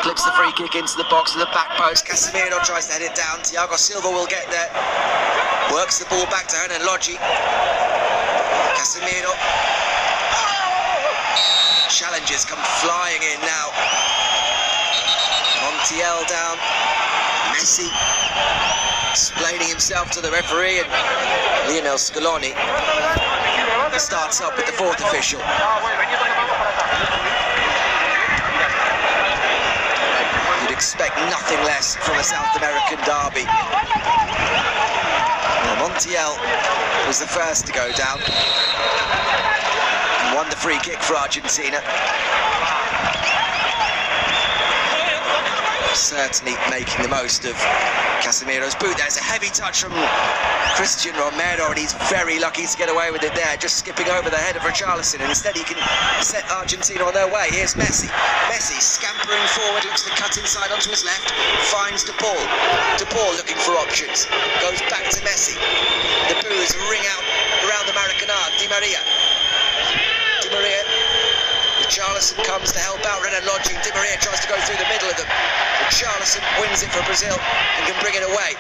Clips the free kick into the box of the back post. Casemiro tries to head it down. Thiago Silva will get there. Works the ball back to Hernan Lodji. Casemiro. Challenges come flying in now. Montiel down. Messi explaining himself to the referee, and Lionel Scaloni starts up with the fourth official. You'd expect nothing less from a South American derby. Well, Montiel was the first to go down and won the free kick for Argentina. Certainly making the most of Casemiro's boot. There's a heavy touch from Christian Romero, and he's very lucky to get away with it there, just skipping over the head of Richarlison, and instead he can set Argentina on their way. Here's Messi. Messi scampering forward, looks to cut inside onto his left, finds De Paul. De Paul looking for options, goes back to Messi. The boos ring out around the Maracanã. Di Maria. Richarlison comes to help out Hernan Lodji. Di Maria tries to go through the middle of them. Richarlison wins it for Brazil and can bring it away.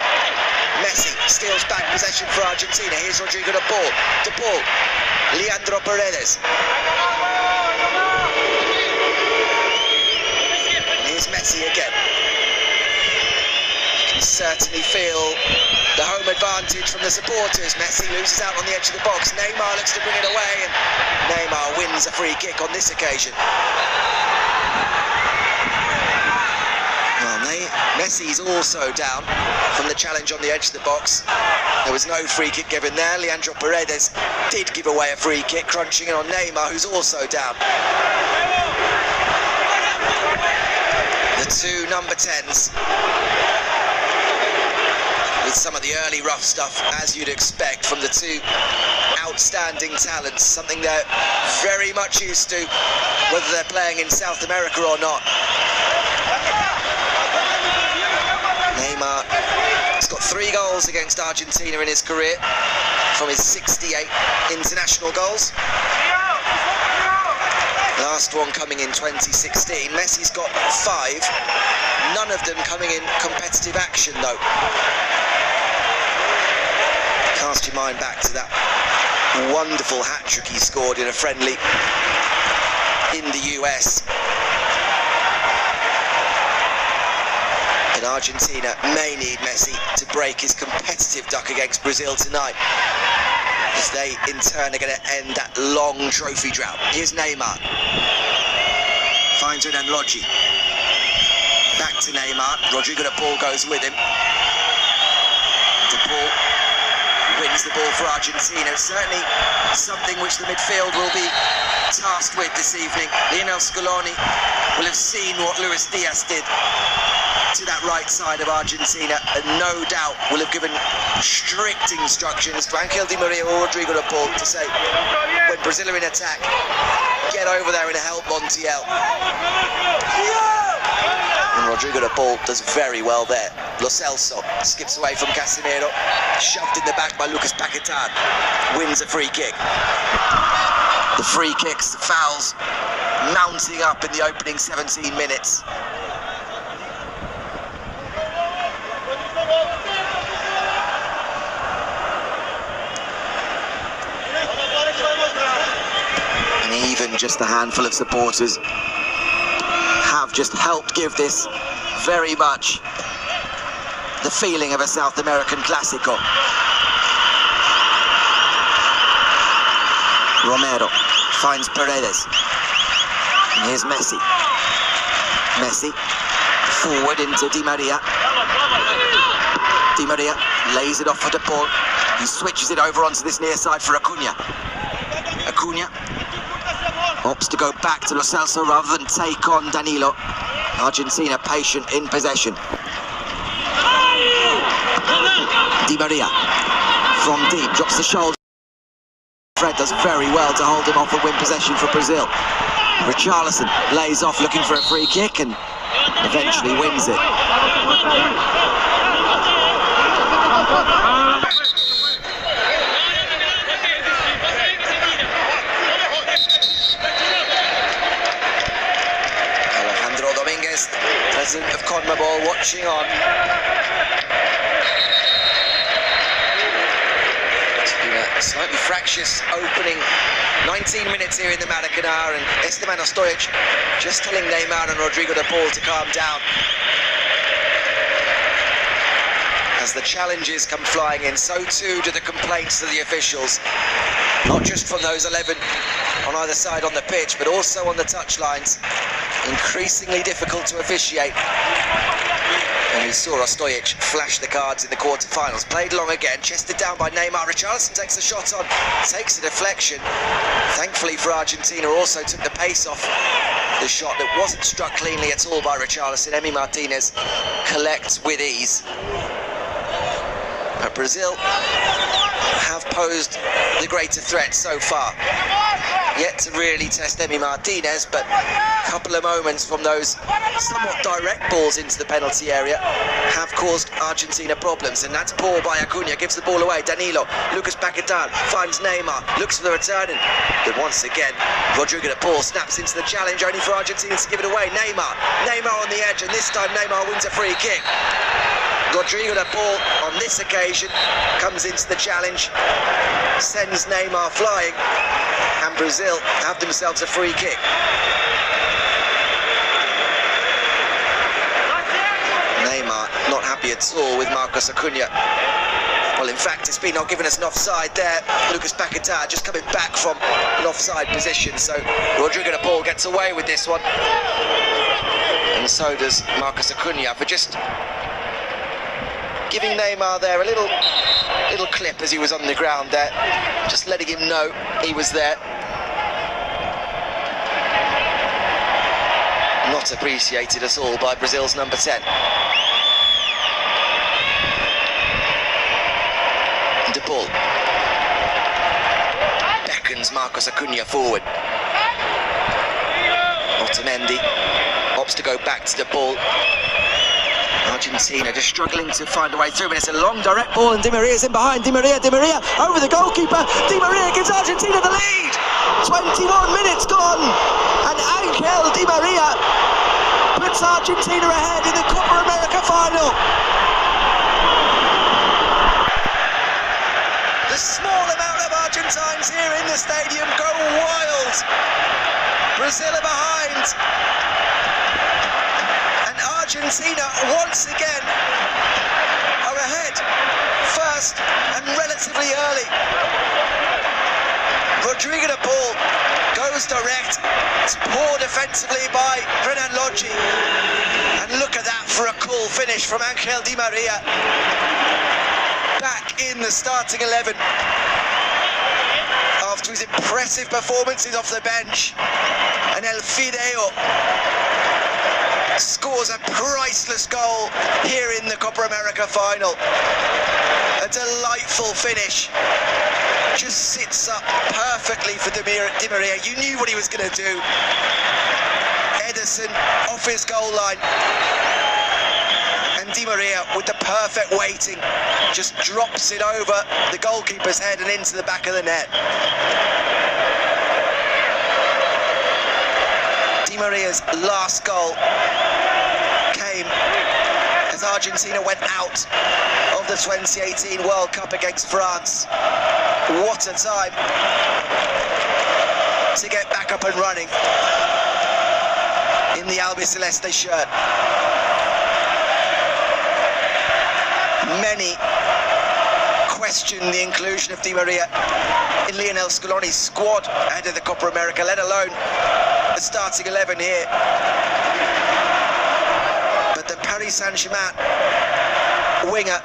Messi steals back possession for Argentina. Here's Rodrigo De Paul. De Paul. Leandro Paredes. And here's Messi again. You can certainly feel the home advantage from the supporters. Messi loses out on the edge of the box. Neymar looks to bring it away, and Neymar wins a free kick on this occasion. Well, Messi's also down from the challenge on the edge of the box. There was no free kick given there. Leandro Paredes did give away a free kick, crunching in on Neymar, who's also down. The two number 10s. With some of the early rough stuff, as you'd expect from the two outstanding talents, something they're very much used to, whether they're playing in South America or not. Neymar has got 3 goals against Argentina in his career, from his 68 international goals. Last one coming in 2016. Messi's got 5, none of them coming in competitive action though. Cast your mind back to that wonderful hat-trick he scored in a friendly in the US. And Argentina may need Messi to break his competitive duck against Brazil tonight, as they in turn are going to end that long trophy drought. Here's Neymar. Finds Hernan Lodji. Back to Neymar. Rodrigo De Paul goes with him. De Paul wins the ball for Argentina. Certainly something which the midfield will be tasked with this evening. Lionel Scaloni will have seen what Luis Diaz did to that right side of Argentina, and no doubt will have given strict instructions to Angel Di Maria or Rodrigo De Paul to say, when Brazil are in attack, get over there and help Montiel. And Rodrigo De Paul does very well there. Lo Celso skips away from Casemiro, shoved in the back by Lucas Paquetá, wins a free kick. The free kicks, the fouls mounting up in the opening 17 minutes. And even just a handful of supporters have just helped give this very much the feeling of a South American Clásico. Romero finds Paredes. And here's Messi. Messi forward into Di Maria. Di Maria lays it off for De Paul. He switches it over onto this near side for Acuna. Acuna opts to go back to Lo Celso rather than take on Danilo. Argentina patient in possession. Di Maria from deep drops the shoulder. Fred does very well to hold him off and win possession for Brazil. Richarlison lays off looking for a free kick and eventually wins it. Rodriguez, president of CONMEBOL, watching on. It's been a slightly fractious opening 19 minutes here in the Maracanã, and Esteban Ostojic just telling Neymar and Rodrigo de Paul to calm down. As the challenges come flying in, so too do the complaints to the officials. Not just from those 11 on either side on the pitch, but also on the touchlines. Increasingly difficult to officiate. And we saw Ostojic flash the cards in the quarterfinals. Played long again, chested down by Neymar. Richarlison takes the shot on, takes a deflection. Thankfully for Argentina, also took the pace off the shot that wasn't struck cleanly at all by Richarlison. Emi Martinez collects with ease. But Brazil have posed the greater threat so far. Yet to really test Emi Martinez, but a couple of moments from those somewhat direct balls into the penalty area have caused Argentina problems. And that's poor by Acuna, gives the ball away. Danilo, Lucas Paquetá finds Neymar, looks for the return, but once again Rodrigo de Paul snaps into the challenge, only for Argentina to give it away. Neymar on the edge, and this time Neymar wins a free kick. Rodrigo de Paul on this occasion comes into the challenge, sends Neymar flying, and Brazil have themselves a free kick. Neymar not happy at all with Marcos Acuna. Well, in fact, it's been not giving us an offside there. Lucas Paquetá just coming back from an offside position, so Rodrigo de Paul gets away with this one. And so does Marcos Acuna for just giving Neymar there a little clip as he was on the ground there, just letting him know he was there. Not appreciated at all by Brazil's number 10. De Paul beckons Marcos Acuna forward. Otamendi opts to go back to De Paul. Argentina just struggling to find a way through, but it's a long direct ball, and Di Maria's in behind. Di Maria over the goalkeeper. Di Maria gives Argentina the lead. 21 minutes gone, and Angel Di Maria puts Argentina ahead in the Copa America final. The small amount of Argentines here in the stadium go wild. Brazil are behind. Argentina once again are ahead, first and relatively early. Rodrigo de Paul goes direct. It's poor defensively by Renan Lodgi. And look at that for a cool finish from Angel Di Maria. Back in the starting 11 after his impressive performances off the bench. And El Fideo scores a priceless goal here in the Copa America final. A delightful finish. Just sits up perfectly for Di Maria. You knew what he was going to do. Ederson off his goal line. And Di Maria with the perfect weighting just drops it over the goalkeeper's head and into the back of the net. Di Maria's last goal came as Argentina went out of the 2018 World Cup against France. What a time to get back up and running in the Albiceleste shirt. Many question the inclusion of Di Maria in Lionel Scaloni's squad ahead of the Copa America, let alone the starting 11 here. But the Paris Saint-Germain winger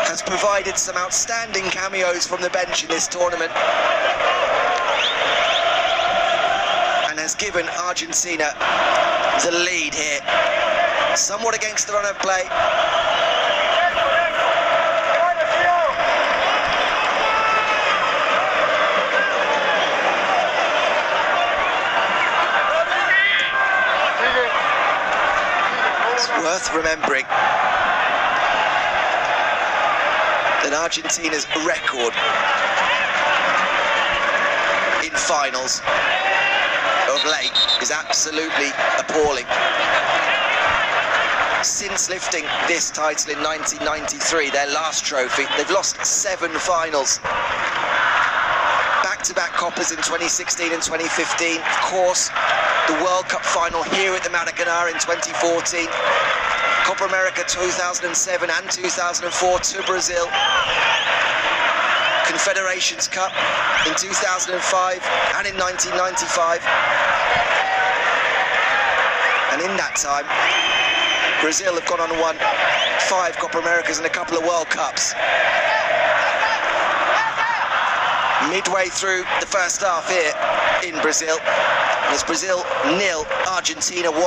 has provided some outstanding cameos from the bench in this tournament and has given Argentina the lead here, somewhat against the run of play. Worth remembering that Argentina's record in finals of late is absolutely appalling. Since lifting this title in 1993, their last trophy, they've lost 7 finals. Back-to-back coppers in 2016 and 2015. Of course, the World Cup final here at the Maracanã in 2014. Copa America 2007 and 2004 to Brazil. Confederations Cup in 2005 and in 1995. And in that time, Brazil have gone on and won 5 Copa Americas and a couple of World Cups. Midway through the first half here in Brazil, it's Brazil 0, Argentina 1.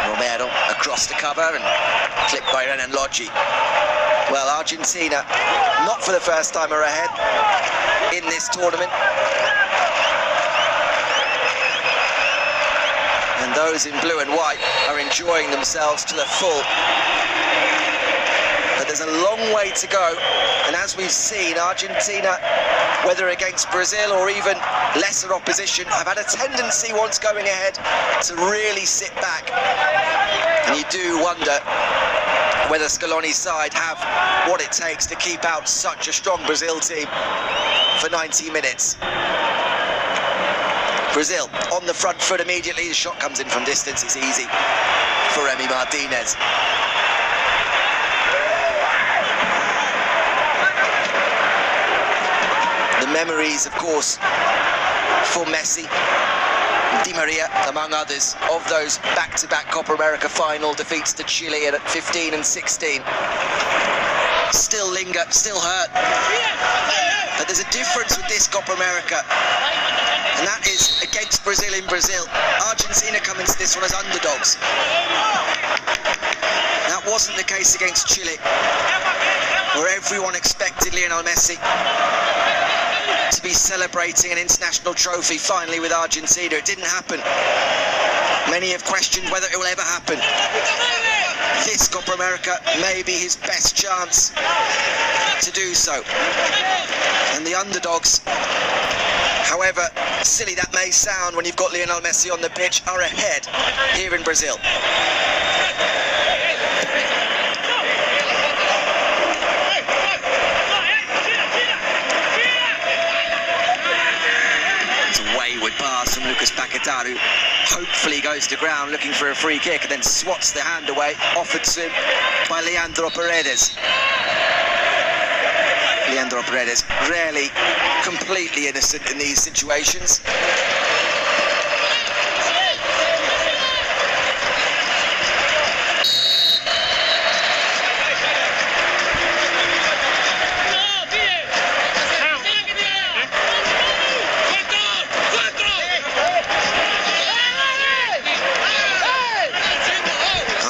Romero across the cover and clipped by Renan Lodgi. Well, Argentina, not for the first time, are ahead in this tournament. And those in blue and white are enjoying themselves to the full. But there's a long way to go, and as we've seen, Argentina, whether against Brazil or even lesser opposition, have had a tendency once going ahead to really sit back. And you do wonder whether Scaloni's side have what it takes to keep out such a strong Brazil team for 90 minutes. Brazil on the front foot immediately. The shot comes in from distance. It's easy for Emi Martinez. The memories, of course, for Messi, Di Maria, among others, of those back-to-back Copa America final defeats to Chile at 15 and 16. Still linger, still hurt. But there's a difference with this Copa America, and that is against Brazil in Brazil. Argentina come into this one as underdogs. That wasn't the case against Chile, where everyone expected Lionel Messi to be celebrating an international trophy finally with Argentina. It didn't happen. Many have questioned whether it will ever happen. This Copa America may be his best chance to do so. And the underdogs, however silly that may sound when you've got Lionel Messi on the pitch, are ahead here in Brazil. It's a wayward pass from Lucas Paquetá, who hopefully goes to ground looking for a free kick and then swats the hand away, offered to him by Leandro Paredes. Leandro Paredes, rarely completely innocent in these situations.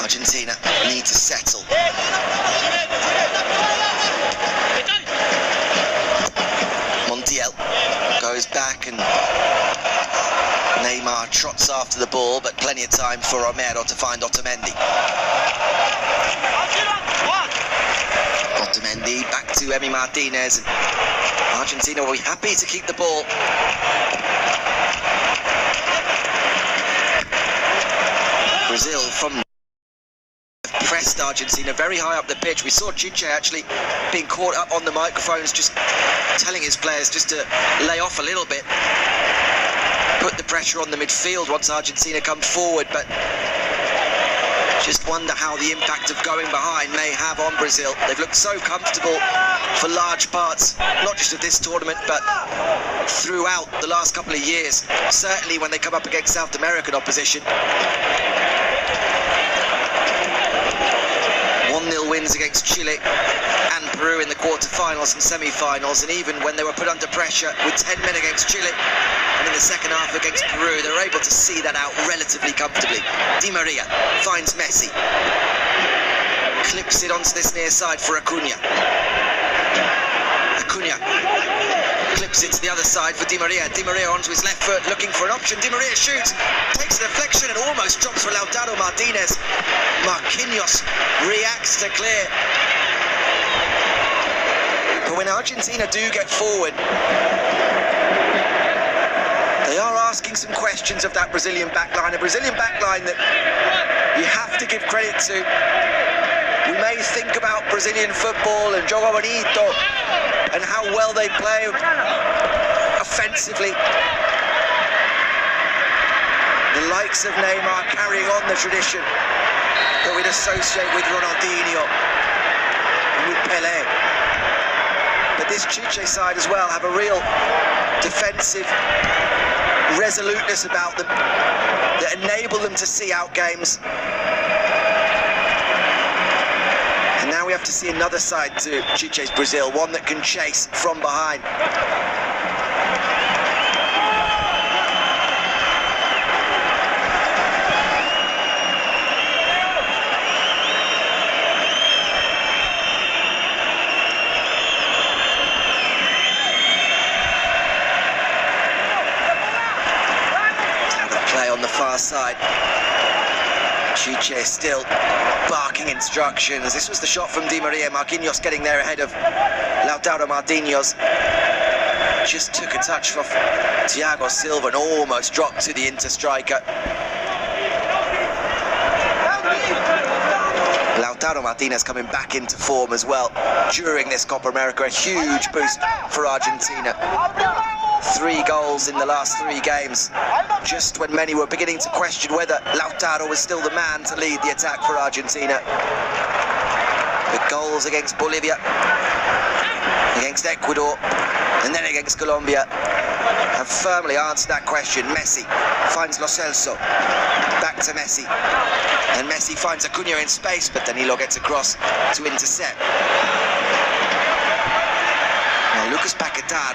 Argentina need to settle. Goes back and Neymar trots after the ball, but plenty of time for Romero to find Otamendi. Otamendi back to Emi Martinez, and Argentina will be happy to keep the ball. Brazil from pressed Argentina very high up the pitch. We saw Chiche actually being caught up on the microphones, just telling his players just to lay off a little bit, put the pressure on the midfield once Argentina come forward. But just wonder how the impact of going behind may have on Brazil. They've looked so comfortable for large parts, not just of this tournament, but throughout the last couple of years, certainly when they come up against South American opposition. 1-0 wins against Chile and Peru in the quarter-finals and semi-finals, and even when they were put under pressure with 10 men against Chile and in the second half against Peru, they were able to see that out relatively comfortably. Di Maria finds Messi, clips it onto this near side for Acuna. Acuna clips it to the other side for Di Maria. Di Maria onto his left foot, looking for an option. Di Maria shoots, takes a deflection and almost drops for Lautaro Martinez. Marquinhos reacts to clear. But when Argentina do get forward, they are asking some questions of that Brazilian backline, a Brazilian backline that you have to give credit to. We may think about Brazilian football and Jogo Bonito and how well they play offensively. The likes of Neymar carrying on the tradition that we'd associate with Ronaldinho and with Pelé. But this Chiche side as well have a real defensive resoluteness about them that enable them to see out games. And now we have to see another side to Chiche's Brazil, one that can chase from behind. On the far side, Chiche still barking instructions. This was the shot from Di Maria. Marquinhos getting there ahead of Lautaro Marquinhos. Just took a touch from Thiago Silva and almost dropped to the Inter striker. Lautaro Martinez coming back into form as well during this Copa America. A huge boost for Argentina. 3 goals in the last 3 games, just when many were beginning to question whether Lautaro was still the man to lead the attack for Argentina. The goals against Bolivia, against Ecuador, and then against Colombia have firmly answered that question. Messi finds Lo Celso, back to Messi, and Messi finds Acuna in space, but Danilo gets across to intercept. Now Lucas Paquetá,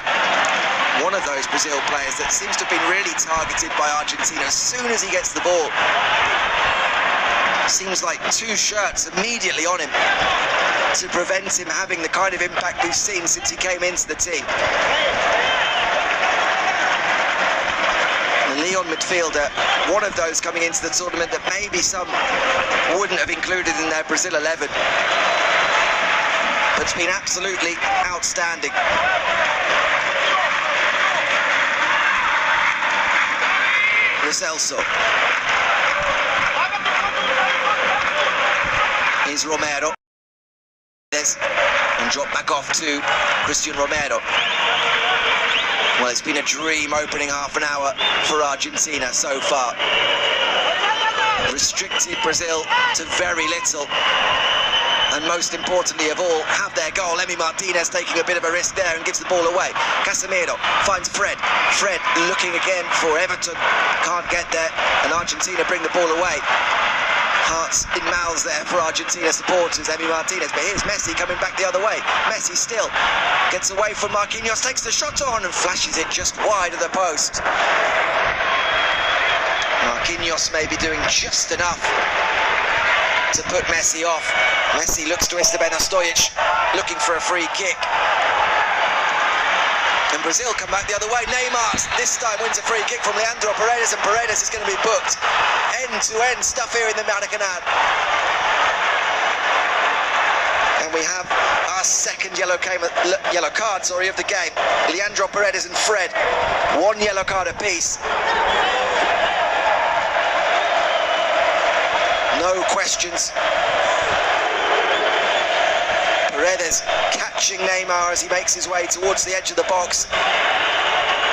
one of those Brazil players that seems to have been really targeted by Argentina as soon as he gets the ball. Seems like 2 shirts immediately on him to prevent him having the kind of impact we've seen since he came into the team. The Lyon midfielder, one of those coming into the tournament that maybe some wouldn't have included in their Brazil 11, but it's been absolutely outstanding. Lo Celso. Here's Romero. And drop back off to Christian Romero. Well, it's been a dream opening half an hour for Argentina so far. Restricted Brazil to very little. And most importantly of all, have their goal. Emi Martinez taking a bit of a risk there and gives the ball away. Casemiro finds Fred. Fred looking again for Everton. Can't get there, and Argentina bring the ball away. Hearts in mouths there for Argentina supporters, Emi Martinez. But here's Messi coming back the other way. Messi still gets away from Marquinhos, takes the shot on and flashes it just wide of the post. Marquinhos may be doing just enough to put Messi off. Messi looks to Esteban Stojic, looking for a free kick. And Brazil come back the other way. Neymar this time wins a free kick from Leandro Paredes, and Paredes is going to be booked. End-to-end stuff here in the Maracanã. And we have our second yellow card of the game. Leandro Paredes and Fred, 1 yellow card apiece. No questions. Paredes catching Neymar as he makes his way towards the edge of the box.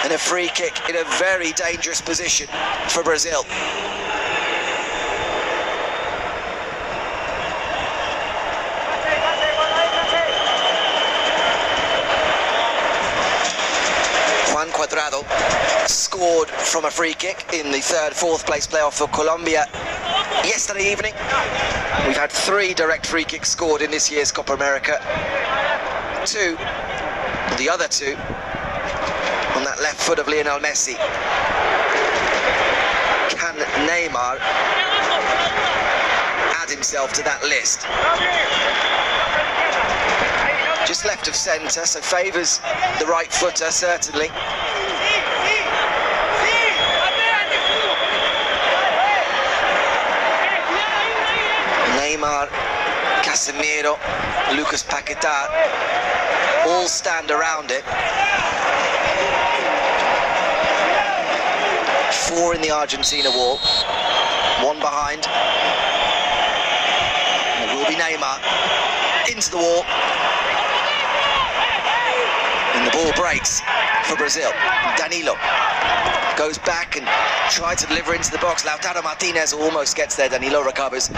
And a free kick in a very dangerous position for Brazil. Juan Cuadrado scored from a free kick in the 3rd, 4th place playoff for Colombia yesterday evening. We've had 3 direct free kicks scored in this year's Copa America. 2, the other 2, on that left foot of Lionel Messi. Can Neymar add himself to that list? Just left of centre, so favours the right footer, certainly. Neymar Casemiro, Lucas Paquetá, all stand around it. 4 in the Argentina wall, 1 behind. And it will be Neymar into the wall. And the ball breaks for Brazil. Danilo goes back and tries to deliver into the box. Lautaro Martinez almost gets there. Danilo recovers.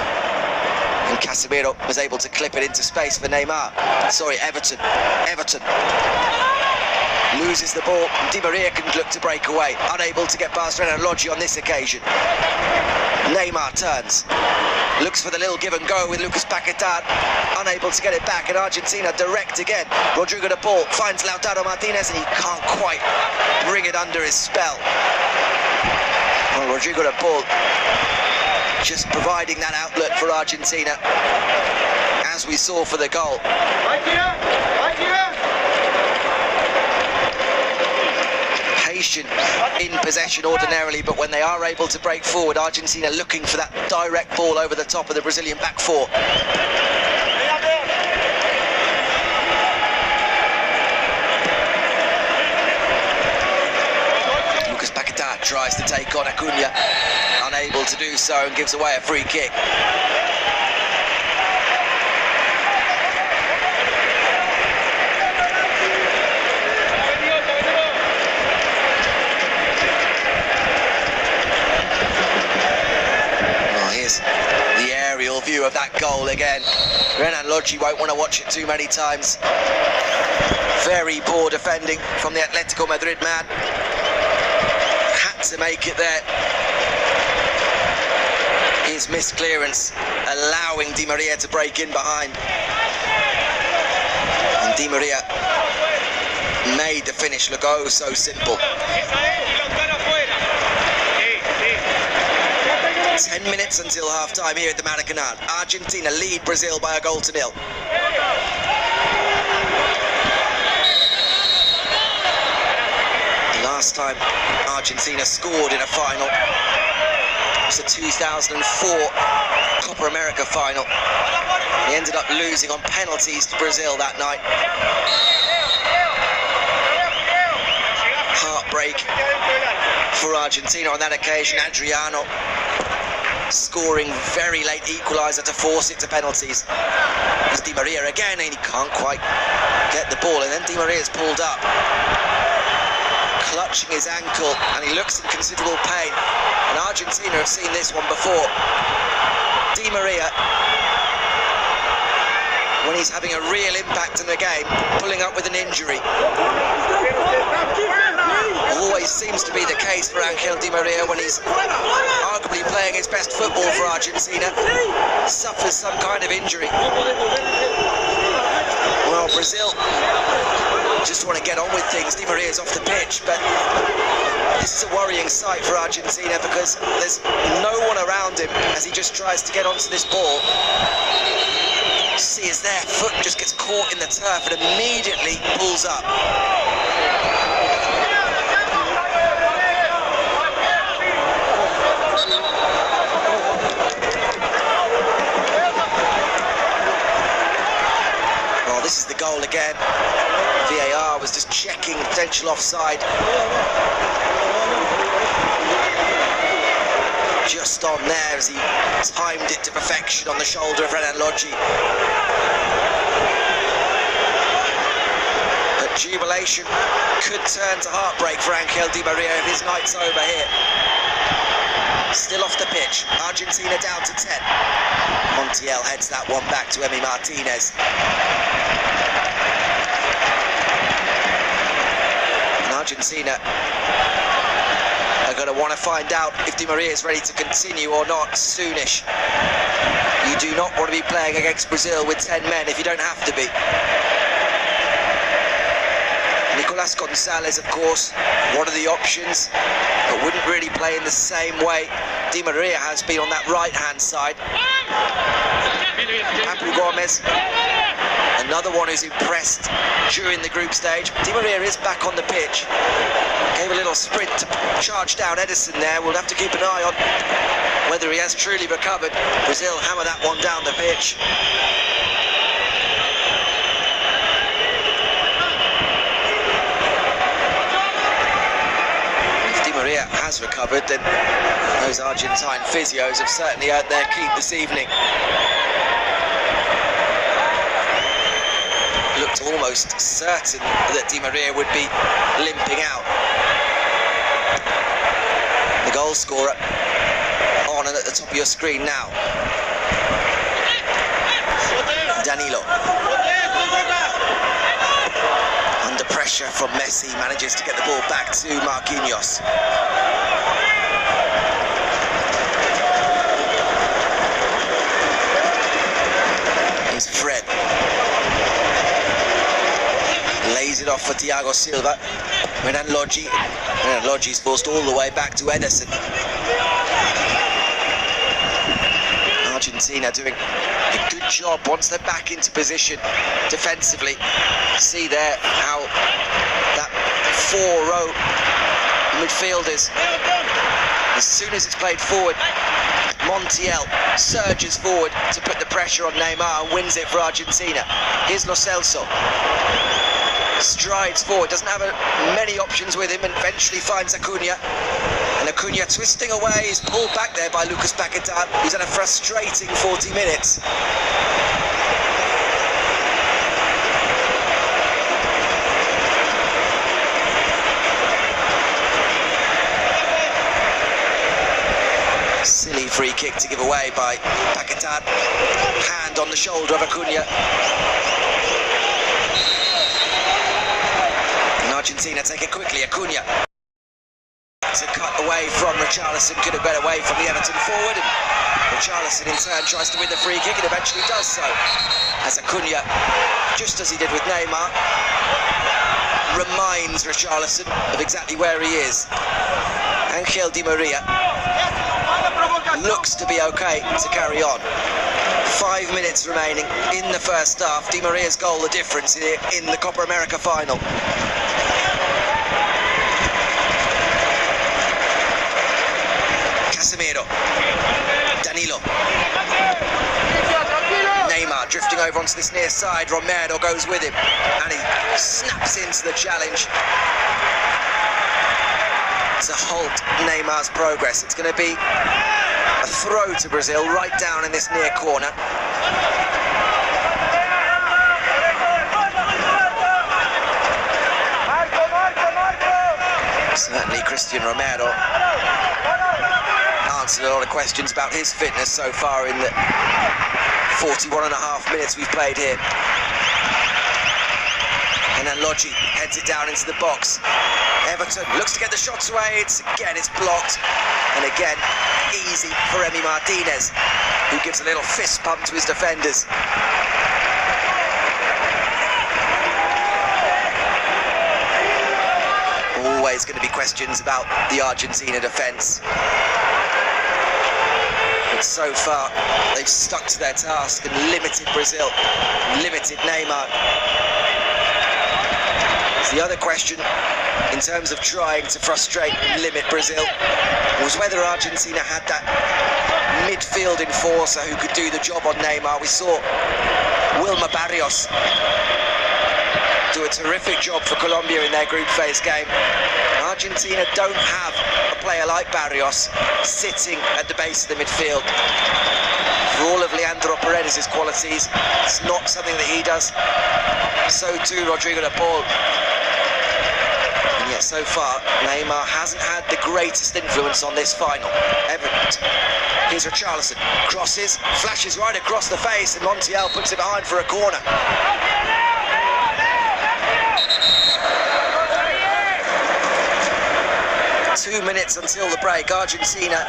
And Casemiro was able to clip it into space for Neymar. Sorry, Everton. Loses the ball. Di Maria can look to break away. Unable to get past Renan Lodge on this occasion. Neymar turns. Looks for the little give and go with Lucas Paquetá. Unable to get it back, and Argentina direct again. Rodrigo de Paul finds Lautaro Martinez, and he can't quite bring it under his spell. Well, Rodrigo de Paul just providing that outlet for Argentina, as we saw for the goal. Patient in possession ordinarily, but when they are able to break forward, Argentina looking for that direct ball over the top of the Brazilian back 4. Lucas Paquetá tries to take on Acuna, unable to do so, and gives away a free kick. The aerial view of that goal again. Renan Lodge won't want to watch it too many times. Very poor defending from the Atletico Madrid man. Had to make it there. His missed clearance allowing Di Maria to break in behind. And Di Maria made the finish look oh so simple. 10 minutes until half-time here at the Maracanã. Argentina lead Brazil by a goal to 0. The last time Argentina scored in a final was the 2004 Copa America final. They ended up losing on penalties to Brazil that night. Heartbreak for Argentina on that occasion. Adriano scoring very late equaliser to force it to penalties. There's Di Maria again, and he can't quite get the ball, and then Di Maria's pulled up, clutching his ankle, and he looks in considerable pain. And Argentina have seen this one before. Di Maria, when he's having a real impact in the game, pulling up with an injury. Always seems to be the case for Angel Di Maria when he's arguably playing his best football for Argentina. Suffers some kind of injury. Well, Brazil just want to get on with things. Di Maria's off the pitch, but this is a worrying sight for Argentina because there's no one around him as he just tries to get onto this ball. See as their foot just gets caught in the turf and immediately pulls up. Well, this is the goal again. VAR was just checking potential offside. Just on there as he timed it to perfection on the shoulder of Renan Lodge. But jubilation could turn to heartbreak for Angel Di Maria if his night's over here. Still off the pitch, Argentina down to 10. Montiel heads that one back to Emi Martinez. And Argentina are going to want to find out if Di Maria is ready to continue or not soonish. You do not want to be playing against Brazil with 10 men if you don't have to be. Nicolas Gonzalez, of course, one of the options, but wouldn't really play in the same way Di Maria has been on that right-hand side. Papu Gomez, another one who's impressed during the group stage. Di Maria is back on the pitch. Gave a little little sprint to charge down Ederson there. We'll have to keep an eye on whether he has truly recovered. Brazil hammer that one down the pitch. If Di Maria has recovered, then those Argentine physios have certainly earned their keep this evening. Looked almost certain that Di Maria would be limping out. The goal scorer on and at the top of your screen now. Danilo. Under pressure from Messi, manages to get the ball back to Marquinhos. Here's Fred. Lays it off for Thiago Silva. Renan Lodgi. Renan Lodgi's forced all the way back to Ederson. Argentina doing a good job once they're back into position defensively. See there how that four-row midfielders, as soon as it's played forward, Montiel surges forward to put the pressure on Neymar and wins it for Argentina. Here's Lo Celso. Strides forward, doesn't have many options with him, and eventually finds Acuna. And Acuna twisting away, is pulled back there by Lucas Paquetá, who's had a frustrating 40 minutes. Silly free kick to give away by Paquetá. Hand on the shoulder of Acuna. Argentina take it quickly. Acuna to cut away from Richarlison, could have got away from the Everton forward, and Richarlison in turn tries to win the free kick and eventually does so, as Acuna, just as he did with Neymar, reminds Richarlison of exactly where he is. Angel Di Maria looks to be okay to carry on. 5 minutes remaining in the first half. Di Maria's goal the difference here in the Copa America final. Casemiro. Danilo. Neymar drifting over onto this near side. Romero goes with him and he snaps into the challenge to halt Neymar's progress. It's going to be a throw to Brazil right down in this near corner. Certainly Christian Romero answered a lot of questions about his fitness so far in the 41.5 minutes we've played here. And then Lodgi heads it down into the box. Everton looks to get the shots away. It's blocked. And again, easy for Emi Martinez, who gives a little fist pump to his defenders. Always going to be questions about the Argentina defence. But so far, they've stuck to their task and limited Brazil, limited Neymar. The other question, in terms of trying to frustrate and limit Brazil, was whether Argentina had that midfield enforcer who could do the job on Neymar. We saw Wilmer Barrios do a terrific job for Colombia in their group phase game. Argentina don't have a player like Barrios sitting at the base of the midfield. For all of Leandro Paredes' qualities, it's not something that he does. So too Rodrigo de Paul. And yet so far, Neymar hasn't had the greatest influence on this final. Everton. Here's Richarlison. Crosses, flashes right across the face, and Montiel puts it behind for a corner. 2 minutes until the break. Argentina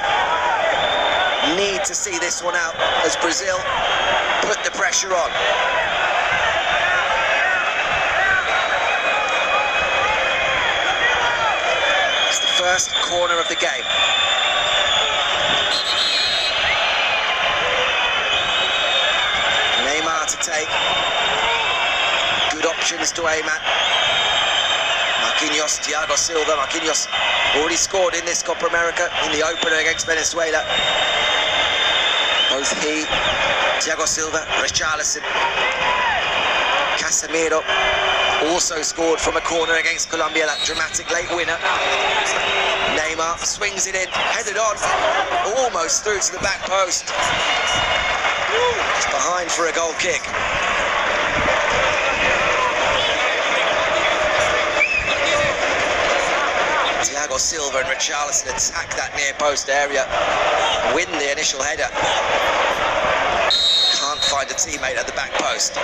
need to see this one out as Brazil put the pressure on. It's the first corner of the game. Neymar to take. Good options to aim at. Marquinhos, Thiago Silva. Marquinhos already scored in this Copa America in the opener against Venezuela. Both he, Thiago Silva, Richarlison, Casemiro also scored from a corner against Colombia, that dramatic late winner. Neymar swings it in, headed on, almost through to the back post. It's behind for a goal kick. Thiago Silva and Richarlison attack that near post area, win the initial header. Can't find a teammate at the back post.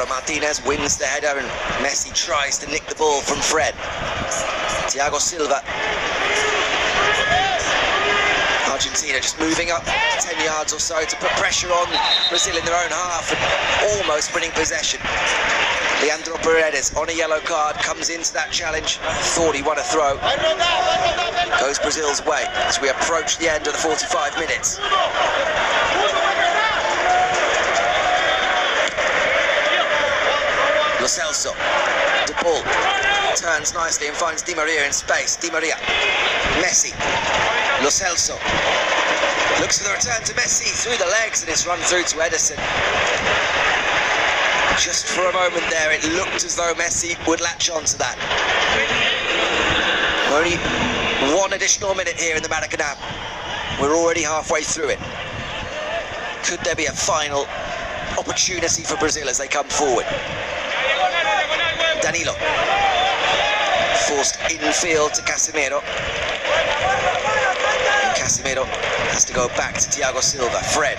Martinez wins the header and Messi tries to nick the ball from Fred. Thiago Silva. Argentina just moving up 10 yards or so to put pressure on Brazil in their own half and almost winning possession. Leandro Paredes on a yellow card comes into that challenge. Thought he won a throw. Goes Brazil's way as we approach the end of the 45 minutes. Lo Celso, De Paul, turns nicely and finds Di Maria in space. Di Maria, Messi, Lo Celso, looks for the return to Messi through the legs and it's run through to Ederson. Just for a moment there it looked as though Messi would latch on to that. Only one additional minute here in the Maracanã. We're already halfway through it. Could there be a final opportunity for Brazil as they come forward? Danilo, forced infield to Casemiro. And Casemiro has to go back to Thiago Silva. Fred.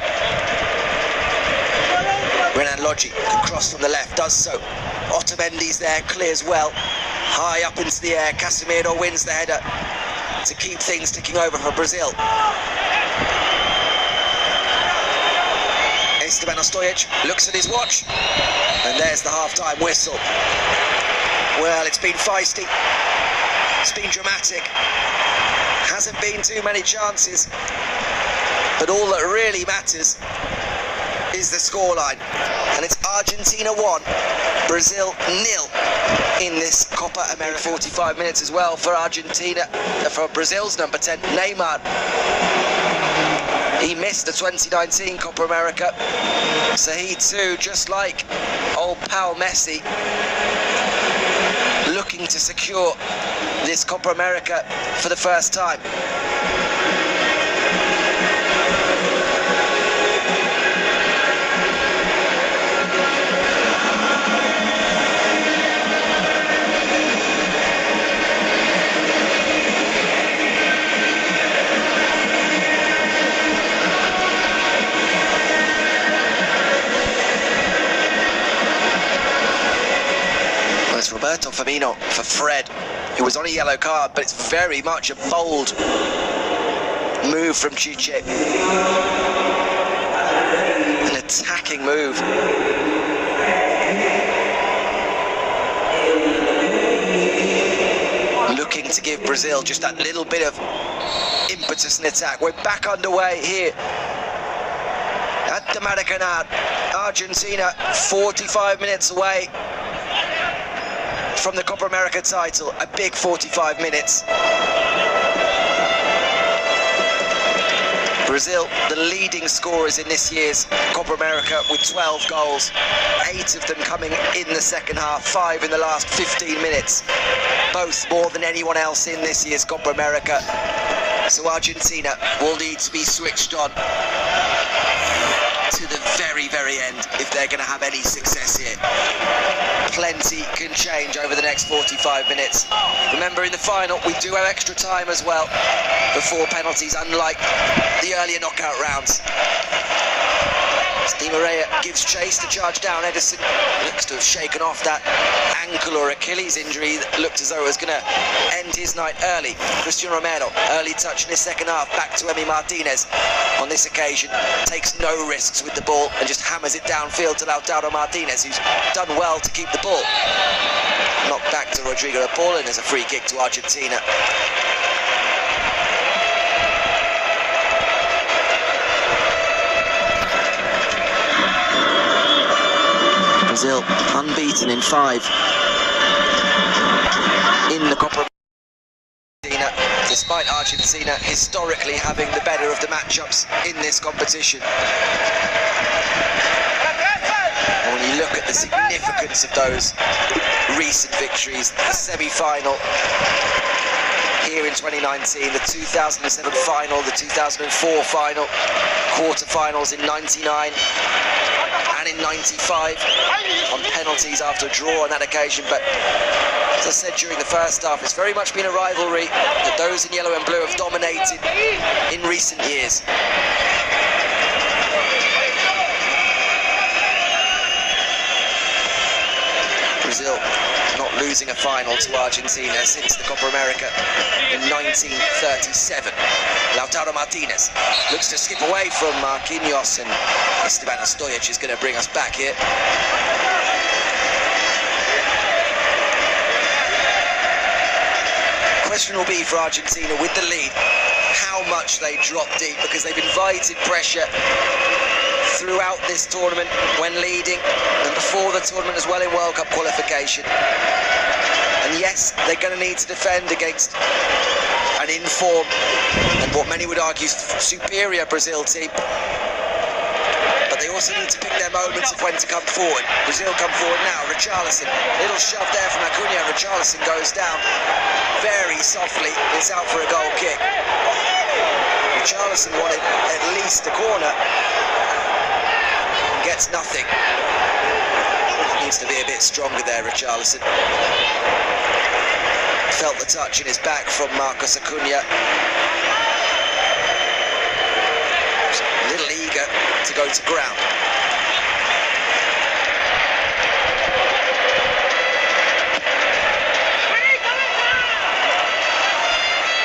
Renan Lodgi can cross from the left, does so. Otamendi's there, clears well. High up into the air, Casemiro wins the header to keep things ticking over for Brazil. Esteban Ostojic looks at his watch, and there's the half-time whistle. Well, it's been feisty, it's been dramatic, hasn't been too many chances, but all that really matters is the scoreline, and it's Argentina 1, Brazil 0 in this Copa America. 45 minutes as well for Argentina, for Brazil's number 10, Neymar. He missed the 2019 Copa America, so he too, just like old pal Messi, looking to secure this Copa America for the first time. Roberto Firmino for Fred, who was on a yellow card, but it's very much a bold move from Chiche. An attacking move. Looking to give Brazil just that little bit of impetus in attack. We're back underway here at the Maracanã. Argentina 45 minutes away from the Copa America title, a big 45 minutes. Brazil, the leading scorers in this year's Copa America with 12 goals, 8 of them coming in the second half, 5 in the last 15 minutes, both more than anyone else in this year's Copa America. So Argentina will need to be switched on to the very, very end if they're going to have any success here. Plenty can change over the next 45 minutes. Remember, in the final we do have extra time as well before penalties, unlike the earlier knockout rounds. It's Di Maria gives chase to charge down. Ederson looks to have shaken off that ankle or Achilles injury that looked as though it was going to end his night early. Cristian Romero, early touch in his second half, back to Emi Martinez. On this occasion, takes no risks with the ball and just hammers it downfield to Lautaro Martinez, who's done well to keep the ball. Knocked back to Rodrigo de Paul, and there's a free kick to Argentina. Brazil unbeaten in 5 in the Copa Argentina, despite Argentina historically having the better of the matchups in this competition. And when you look at the significance of those recent victories, the semi-final here in 2019, the 2007 final, the 2004 final, quarter-finals in 99 and in 95 on penalties after a draw on that occasion. But as I said during the first half, it's very much been a rivalry that those in yellow and blue have dominated in recent years. Brazil not losing a final to Argentina since the Copa America in 1937. Lautaro Martinez looks to skip away from Marquinhos, and Esteban Stojic is going to bring us back here. Question will be for Argentina with the lead, how much they drop deep, because they've invited pressure throughout this tournament when leading and before the tournament as well in World Cup qualification. And yes, they're going to need to defend against an in-form and what many would argue superior Brazil team. But they also need to pick their moments of when to come forward. Brazil come forward now. Richarlison, little shove there from Acuna. Richarlison goes down very softly. It's out for a goal kick. Richarlison wanted at least a corner. Gets nothing. Needs to be a bit stronger there, Richarlison. Felt the touch in his back from Marcos Acuna. A little eager to go to ground.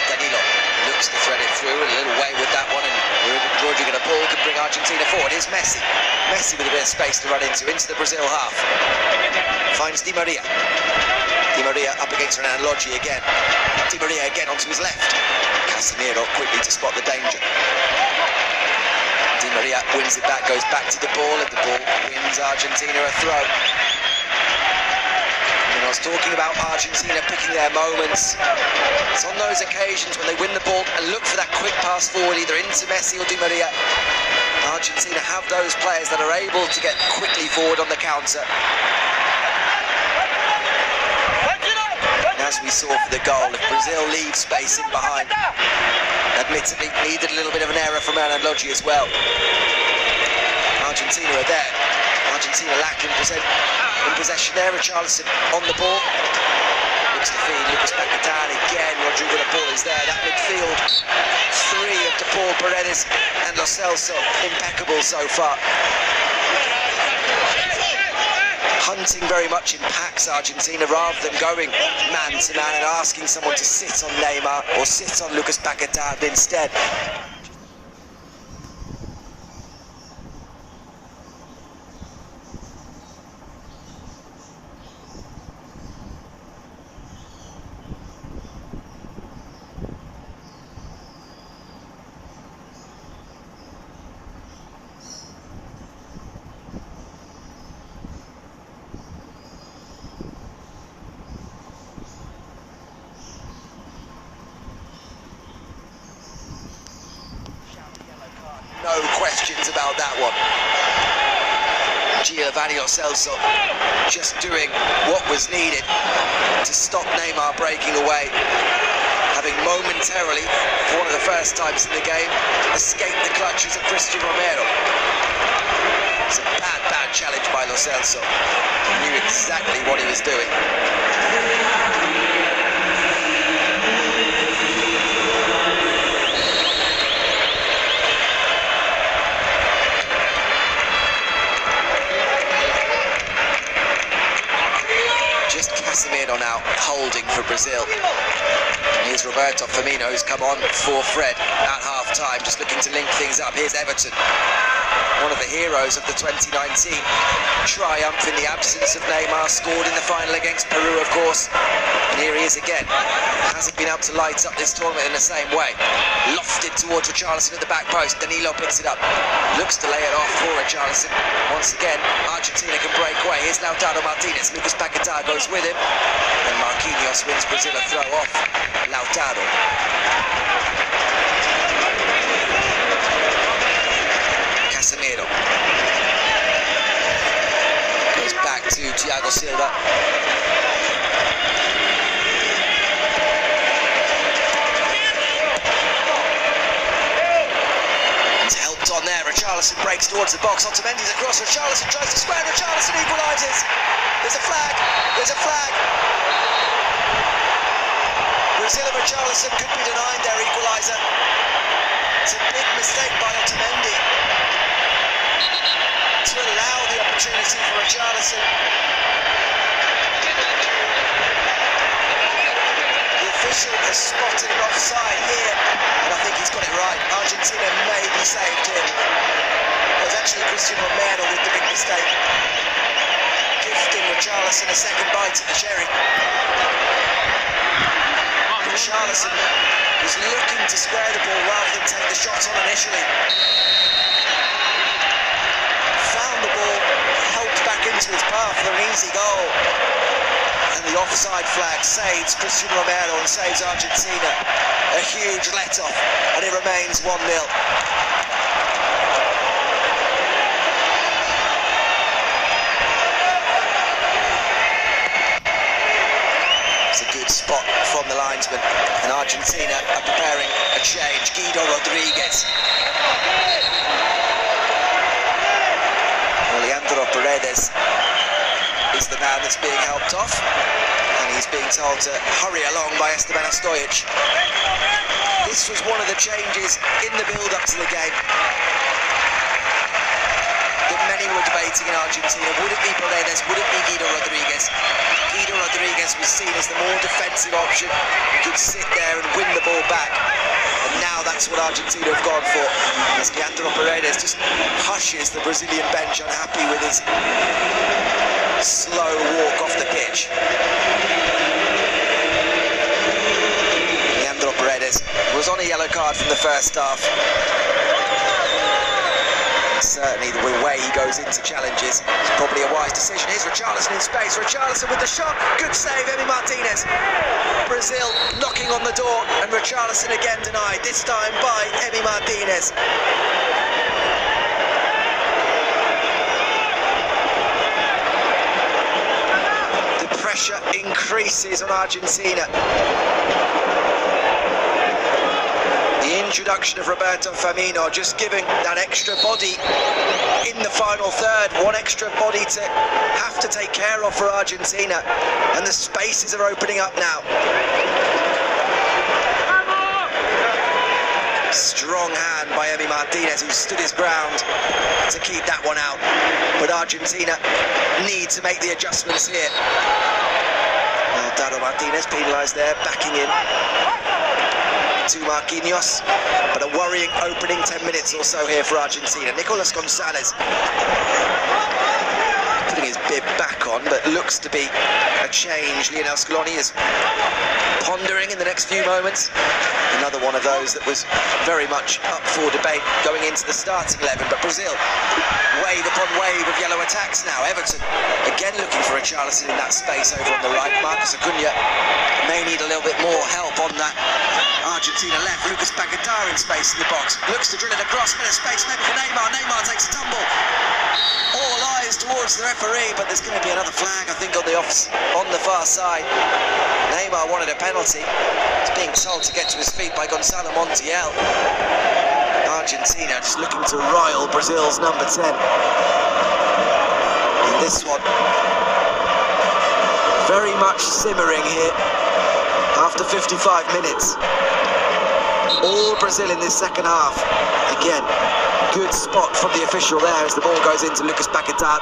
Danilo looks to thread it through, a little way with that one, and Rodrigo de Paul could bring Argentina forward. Here's Messi. Messi with a bit of space to run into the Brazil half. Finds Di Maria. Di Maria up against Renan Lodge again. Di Maria again onto his left. Casemiro quickly to spot the danger. Di Maria wins it back, goes back to the ball, and the ball wins Argentina a throw. I was talking about Argentina picking their moments. It's on those occasions when they win the ball and look for that quick pass forward, either into Messi or Di Maria. Argentina have those players that are able to get quickly forward on the counter. And as we saw for the goal, if Brazil leaves space in behind, admittedly needed a little bit of an error from Renan Lodge as well. Argentina are there. Argentina lacking in possession there. Richarlison on the ball. Looks to feed Lucas Paquetá again. Rodrigo de Paul is there. That midfield three of de Paul, Paredes and Lo Celso, impeccable so far. Hunting very much in packs, Argentina, rather than going man to man and asking someone to sit on Neymar or sit on Lucas Paquetá instead. No questions about that one. Giovanni Lo Celso just doing what was needed to stop Neymar breaking away, having momentarily, for one of the first times in the game, escaped the clutches of Cristian Romero. It's a bad challenge by Lo Celso. He knew exactly what he was doing. Casemiro now holding for Brazil. Here's Roberto Firmino, who's come on for Fred at half-time, just looking to link things up. Here's Everton, one of the heroes of the 2019 triumph in the absence of Neymar, scored in the final against Peru, of course. And here he is again. Hasn't been able to light up this tournament in the same way. Lofted towards Richarlison at the back post. Danilo picks it up. Looks to lay it off for Richarlison. Once again, Argentina can break away. Here's Lautaro Martinez. Lucas Paquetá goes with him. And Marquinhos wins Brazil a throw off. Lautaro. Casemiro. Goes back to Thiago Silva. It's helped on there. Richarlison breaks towards the box. Otamendi's across. Richarlison tries to square. Richarlison equalises. There's a flag. There's a flag. Brazil and Richarlison could be denied their equaliser. It's a big mistake by Otamendi to allow the opportunity for Richarlison. The official has spotted an offside here, and I think he's got it right. Argentina may be saved here. It was actually Cristiano Romero with the big mistake, gifting Richarlison a second bite at the cherry. Richarlison was looking to square the ball rather than take the shot on initially. Found the ball, helped back into his path for an easy goal. And the offside flag saves Cristiano Romero and saves Argentina. A huge let-off, and it remains 1-0. Spot from the linesman, and Argentina are preparing a change. Guido Rodriguez. Leandro Paredes is the man that's being helped off, and he's being told to hurry along by Esteban Stojic. This was one of the changes in the build-up to the game that many were debating in Argentina. Would it be Paredes? Would it be Guido Rodriguez? Guido Rodriguez was seen as the more defensive option, who could sit there and win the ball back. And now that's what Argentina have gone for, as Leandro Paredes just hushes the Brazilian bench, unhappy with his slow walk off the pitch. Leandro Paredes was on a yellow card from the first half. Certainly the way he goes into challenges is probably a wise decision. Here's Richarlison in space. Richarlison with the shot. Good save, Emi Martinez. Brazil knocking on the door, and Richarlison again denied, this time by Emi Martinez. The pressure increases on Argentina. The introduction of Roberto Firmino just giving that extra body in the final third, one extra body to have to take care of for Argentina, and the spaces are opening up now. Strong hand by Emi Martinez, who stood his ground to keep that one out, but Argentina need to make the adjustments here. Lautaro Martinez penalised there, backing in to Marquinhos, but a worrying opening 10 minutes or so here for Argentina. Nicolas Gonzalez putting his bib back on, but looks to be a change. Lionel Scaloni is pondering in the next few moments. Another one of those that was very much up for debate going into the starting 11, but Brazil, wave upon wave of yellow attacks now. Everton again looking for Richarlison in that space over on the right. Marcos Acuna may need a little bit more help on that Argentina left. Lucas Paquetá in space in the box. Looks to drill it across, bit of space maybe for Neymar. Neymar takes a tumble. All eyes towards the referee, but there's going to be another flag, I think, on the far side. Neymar wanted a penalty. He's being told to get to his feet by Gonzalo Montiel. Argentina just looking to roil Brazil's number 10. And this one very much simmering here after 55 minutes. All Brazil in this second half. Again, good spot from the official there as the ball goes into Lucas Paquetá.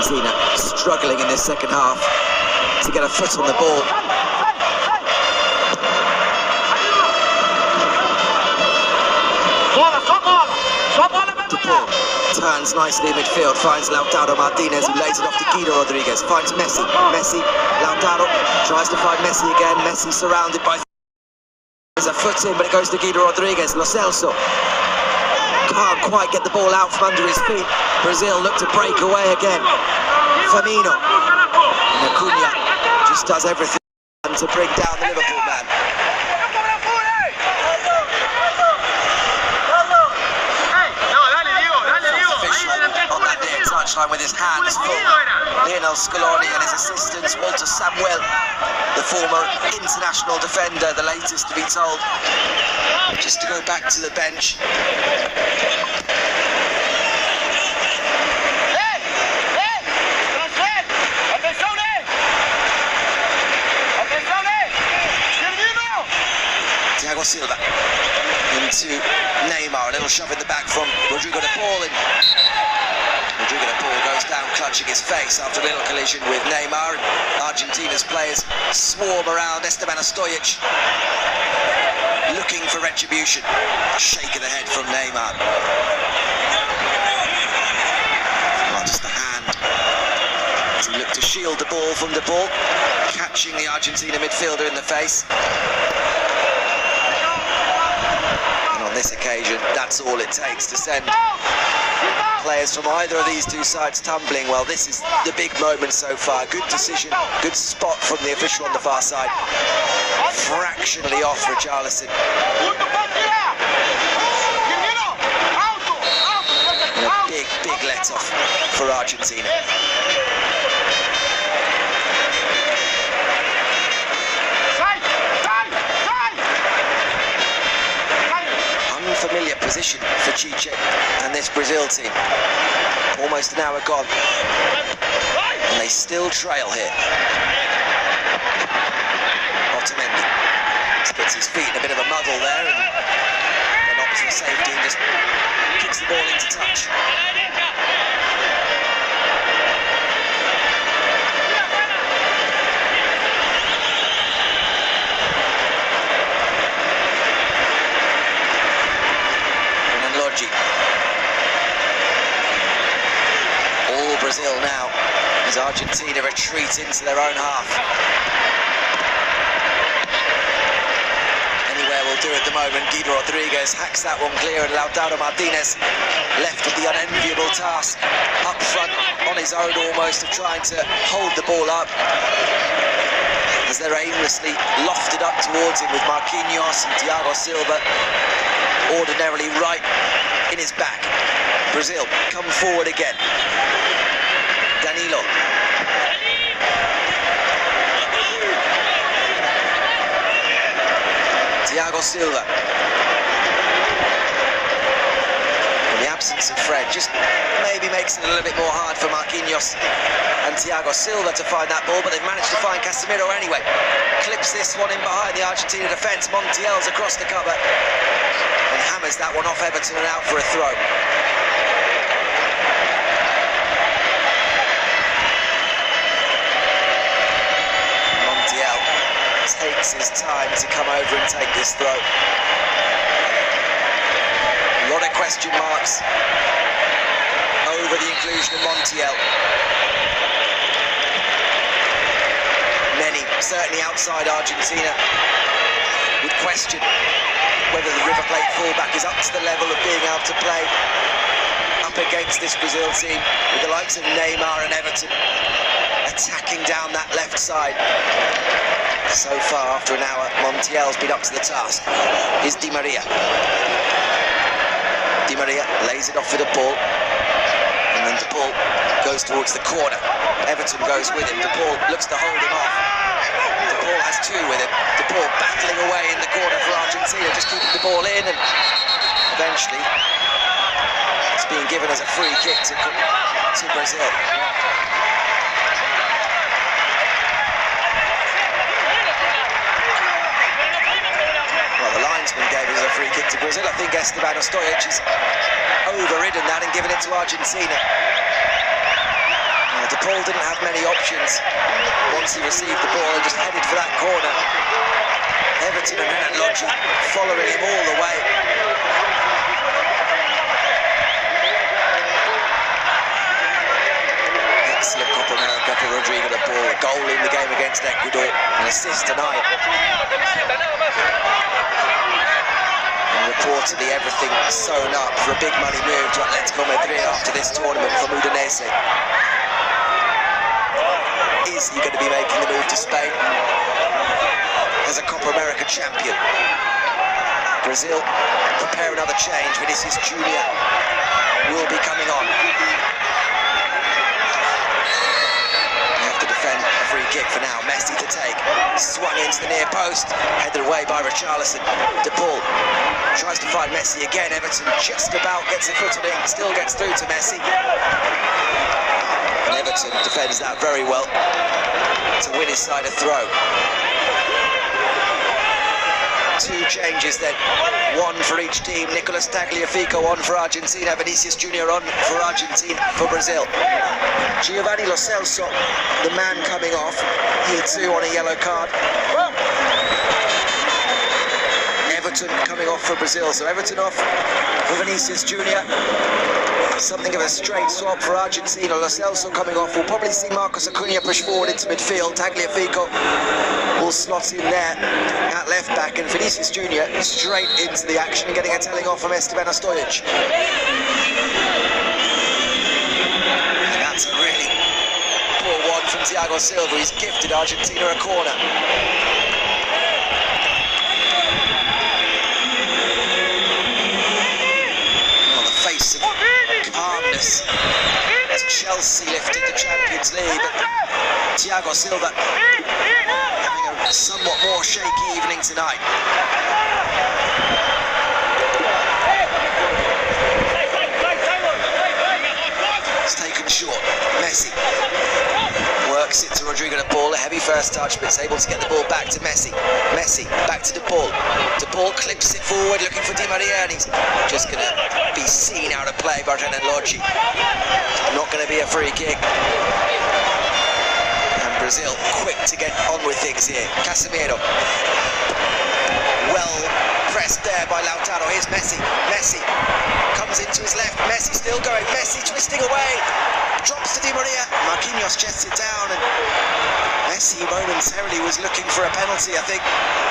Argentina struggling in this second half to get a foot on the ball. De Paul turns nicely in midfield, finds Lautaro Martinez, who lays it off to Guido Rodriguez, finds Messi. Lautaro tries to find Messi again. Messi surrounded by... There's a foot in, but it goes to Guido Rodriguez. Lo Celso can't quite get the ball out from under his feet. Brazil look to break away again. Firmino. And Acuna just does everything to bring down the Liverpool man. On that near touchline with his hands full. Lionel Scaloni and his assistants, Walter Samuel, the former international defender, the latest to be told, just to go back to the bench. Thiago Silva into Neymar, a little shove in the back from Rodrigo de Paul, and Rodrigo de Paul goes down clutching his face after a little collision with Neymar. Argentina's players swarm around Esteban Stojic, looking for retribution. A shake of the head from Neymar. Oh, just the hand as he looked to shield the ball from de Paul, catching the Argentina midfielder in the face. This occasion, that's all it takes to send players from either of these two sides tumbling. Well, this is the big moment so far. Good decision, good spot from the official on the far side. Fractionally off Richarlison. And a big let-off for Argentina. Familiar position for Chiche and this Brazil team. Almost an hour gone, and they still trail here. Otamendi gets his feet in a bit of a muddle there, and then opts for safety and just kicks the ball into touch. All Brazil now as Argentina retreat into their own half. Anywhere will do at the moment. Guido Rodriguez hacks that one clear, and Lautaro Martinez left with the unenviable task up front on his own almost of trying to hold the ball up as they're aimlessly lofted up towards him with Marquinhos and Thiago Silva ordinarily right in his back. Brazil come forward again. Danilo. Thiago Silva. In the absence of Fred, just maybe makes it a little bit more hard for Marquinhos and Thiago Silva to find that ball, but they've managed to find Casemiro anyway. Clips this one in behind the Argentina defence. Montiel's across the cover and hammers that one off Everton and out for a throw. Montiel takes his time to come over and take this throw. A lot of question marks over the inclusion of Montiel. Many, certainly outside Argentina, would question whether the River Plate fullback is up to the level of being able to play up against this Brazil team with the likes of Neymar and Everton attacking down that left side. So far, after an hour, Montiel's been up to the task. Here's Di Maria. Di Maria lays it off for De Paul, and then De Paul goes towards the corner. Everton goes with him. De Paul looks to hold him off. De Paul has two with him. De Paul battling away in the corner for Argentina, just keeping the ball in, and eventually it's being given as a free kick to Brazil. Well, the linesman gave it as a free kick to Brazil. I think Esteban Stojic has overridden that and given it to Argentina. De Paul didn't have many options. Once he received the ball, he just headed for that corner. Everton and Renan Lodge following him all the way. Excellent Copa America for Rodrigo de Paul. A goal in the game against Ecuador, an assist tonight. And reportedly everything sewn up for a big money move to Atletico Madrid after this tournament from Udinese. Is he going to be making the move to Spain as a Copa America champion? Brazil prepare another change. Vinicius Jr. will be coming on. Defend a free kick for now. Messi to take. Swung into the near post. Headed away by Richarlison. De Paul tries to find Messi again. Everton just about gets a footing. Still gets through to Messi. And Everton defends that very well to win his side a throw. Two changes then, one for each team. Nicolas Tagliafico on for Argentina, Vinicius Jr. on for Argentina, for Brazil. Giovanni Lo Celso, the man coming off, he too on a yellow card. Everton coming off for Brazil, so Everton off for Vinicius Jr. Something of a straight swap for Argentina. Lo Celso coming off. We'll probably see Marcos Acuna push forward into midfield. Tagliafico will slot in there at left back, and Vinicius Jr. straight into the action, getting a telling off from Esteban Ostojic. And that's a really poor one from Thiago Silva. He's gifted Argentina a corner. Calmness as Chelsea lifted the Champions League, but Thiago Silva having a somewhat more shaky evening tonight. It's taken short. Messi works it to Rodrigo de Paul, a heavy first touch, but is able to get the ball back to Messi. Messi back to De Paul. De Paul clips it forward, looking for Di Maria, and he's just going to be seen out of play by Renan Lodge. Not going to be a free kick. And Brazil quick to get on with things here. Casemiro. Well pressed there by Lautaro. Here's Messi. Messi comes into his left. Messi still going. Messi twisting away. Drops to Di Maria. Marquinhos chests it down, and Messi momentarily was looking for a penalty, I think.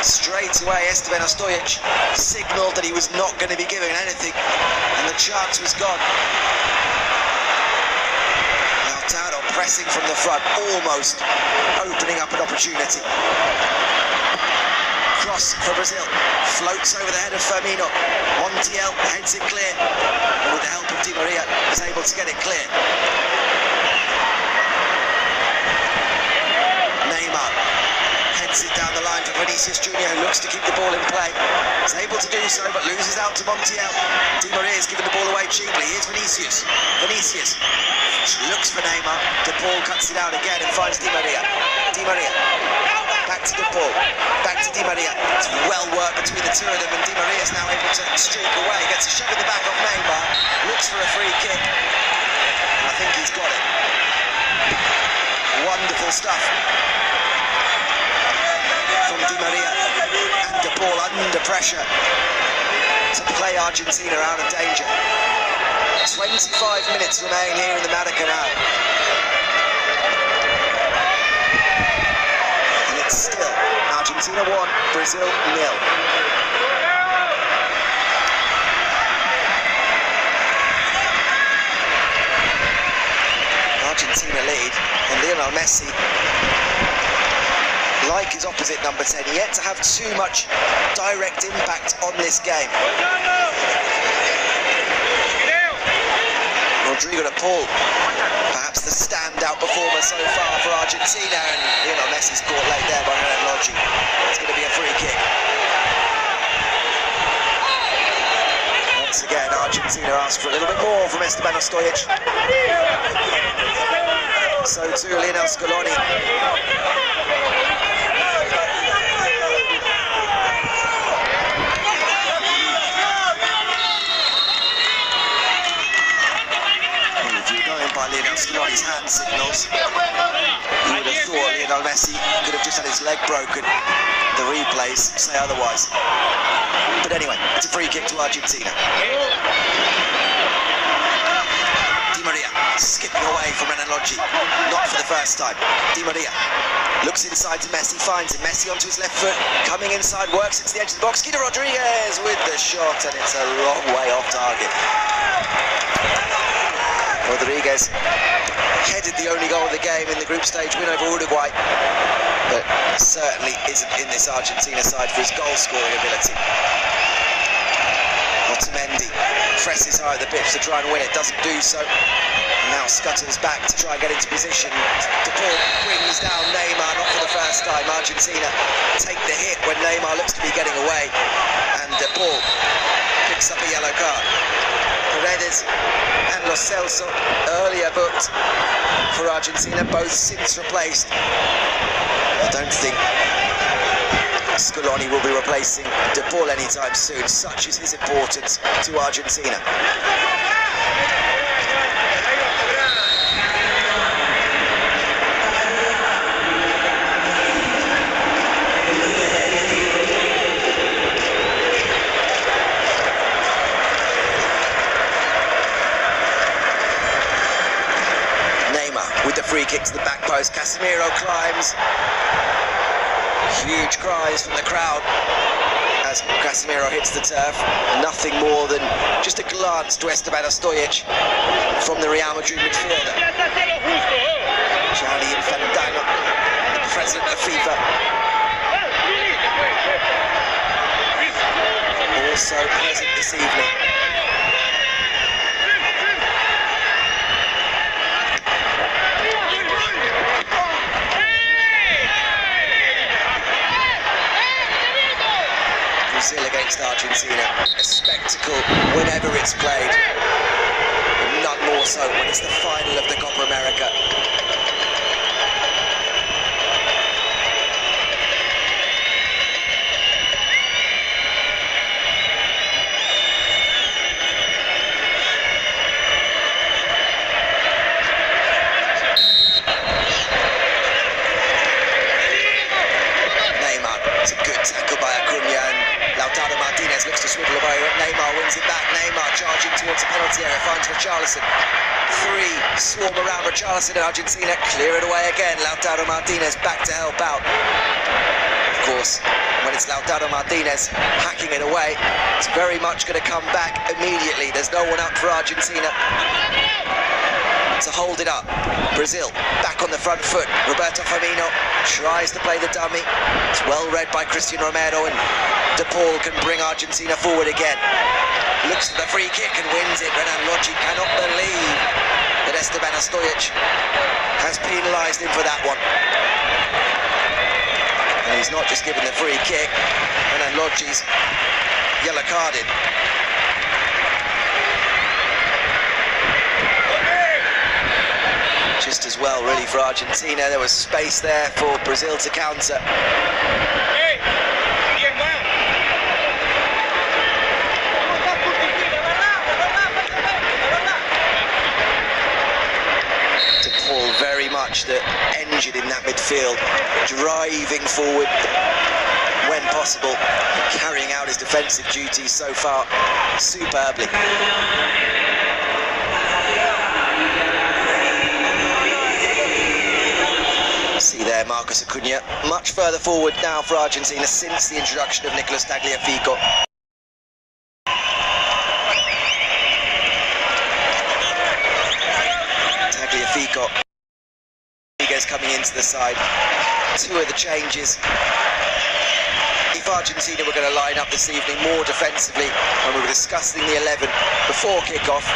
Straight away, Esteban Ostojic signalled that he was not going to be given anything, and the chance was gone. Lautaro pressing from the front, almost opening up an opportunity. Cross for Brazil, floats over the head of Firmino. Montiel heads it clear, and with the help of Di Maria, is able to get it clear. Neymar heads it down the line for Vinicius Jr., who looks to keep the ball in play. He's able to do so, but loses out to Montiel. Di Maria is giving the ball away cheaply. Here's Vinicius. Vinicius looks for Neymar. De Paul cuts it out again and finds Di Maria. Di Maria. Back to De Paul, back to Di Maria. It's well worked between the two of them, and Di Maria is now able to streak away. Gets a shove in the back of Neymar, looks for a free kick, and I think he's got it. Wonderful stuff from Di Maria, and De Paul under pressure to play Argentina out of danger. 25 minutes remain here in the Maracanã. Still, Argentina 1, Brazil 0. Argentina lead, and Lionel Messi, like his opposite number 10, yet to have too much direct impact on this game. Rodrigo de Paul, perhaps the standout performer so far for Argentina, and Lionel Messi's caught late there by Renan Lodge. It's going to be a free kick. Once again, Argentina asked for a little bit more from Esteban Ostojic. So too Lionel Scaloni. By Lionel Lionel Scaloni's hand signals. You would have thought Lionel Messi could have just had his leg broken. The replays say otherwise. But anyway, it's a free kick to Argentina. Di Maria skipping away from Renan Lodgi. Not for the first time. Di Maria looks inside to Messi, finds him. Messi onto his left foot, coming inside, works into the edge of the box. Guido Rodriguez with the shot, and it's a long way off target. Rodriguez headed the only goal of the game in the group stage win over Uruguay, but certainly isn't in this Argentina side for his goal-scoring ability. Otamendi presses high at the pitch to try and win it, doesn't do so. And now scuttles back to try and get into position. De Paul brings down Neymar, not for the first time. Argentina take the hit when Neymar looks to be getting away, and De Paul picks up a yellow card. Paredes and Lo Celso, earlier booked for Argentina, both since replaced. I don't think Scaloni will be replacing De Paul anytime soon. Such is his importance to Argentina. Neymar with the free kick to the back post. Casemiro climbs. Huge cries from the crowd as Casemiro hits the turf. Nothing more than just a glance to Esteban Stojic from the Real Madrid midfielder. Gianni Infantino, the president of FIFA, also present this evening. Brazil against Argentina, a spectacle whenever it's played, but none more so when it's the final of the Copa America. Neymar, it's a good tackle by Acuna, and Lautaro Martinez looks to swivel away. Neymar wins it back. Neymar charging towards the penalty area, finds Richarlison. Three swarm around Richarlison, and Argentina clear it away again. Lautaro Martinez back to help out. Of course, when it's Lautaro Martinez hacking it away, it's very much going to come back immediately. There's no one up for Argentina to hold it up. Brazil back on the front foot. Roberto Firmino tries to play the dummy. It's well read by Christian Romero, and De Paul can bring Argentina forward again. Looks at the free kick and wins it. Renan Lodgi cannot believe that Esteban Stojic has penalised him for that one. And he's not just given the free kick, Renan Lodgi's yellow carded. Just as well, really, for Argentina. There was space there for Brazil to counter. De Paul very much the engine in that midfield, driving forward when possible, carrying out his defensive duties so far superbly. See there, Marcos Acuna, much further forward now for Argentina since the introduction of Nicolas Tagliafico. Tagliafico, Rodriguez coming into the side. Two of the changes. If Argentina were going to line up this evening more defensively, when we were discussing the 11 before kick-off,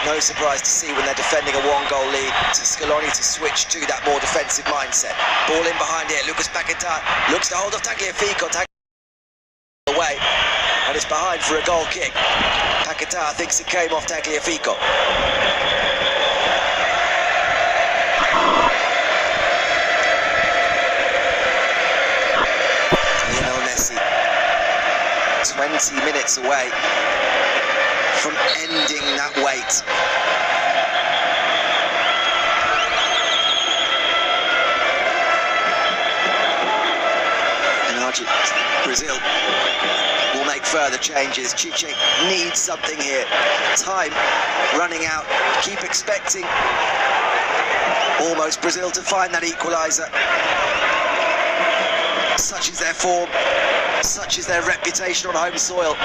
no surprise to see when they're defending a one-goal lead, to Scaloni to switch to that more defensive mindset. Ball in behind here, Lucas Paquetá looks to hold off Tagliafico, away, and it's behind for a goal kick. Paquetá thinks it came off Tagliafico. Lionel Messi, 20 minutes away from ending that wait. Brazil will make further changes. Chiche needs something here. Time running out. Keep expecting almost Brazil to find that equaliser. Such is their form, such is their reputation on home soil.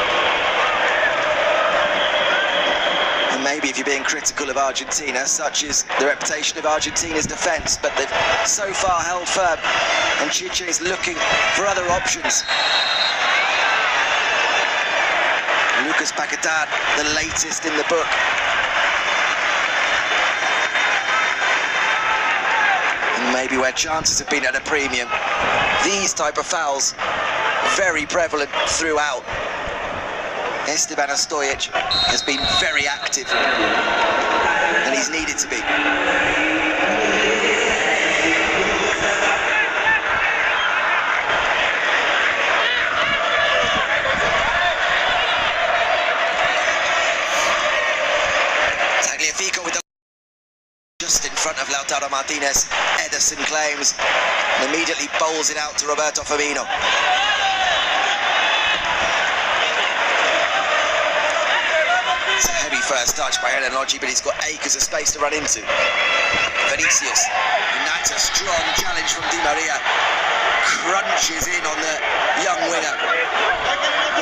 And maybe if you're being critical of Argentina, such is the reputation of Argentina's defence, but they've so far held firm, and Chiche is looking for other options. Lucas Paquetá, the latest in the book. And maybe where chances have been at a premium, these type of fouls very prevalent throughout. Esteban Stojic has been very active, and he's needed to be. Tagliafico with the just in front of Lautaro Martinez. Ederson claims and immediately bowls it out to Roberto Firmino. It's a heavy first touch by Lodji, but he's got acres of space to run into. Vinicius, and that's a strong challenge from Di Maria. Crunches in on the young winger.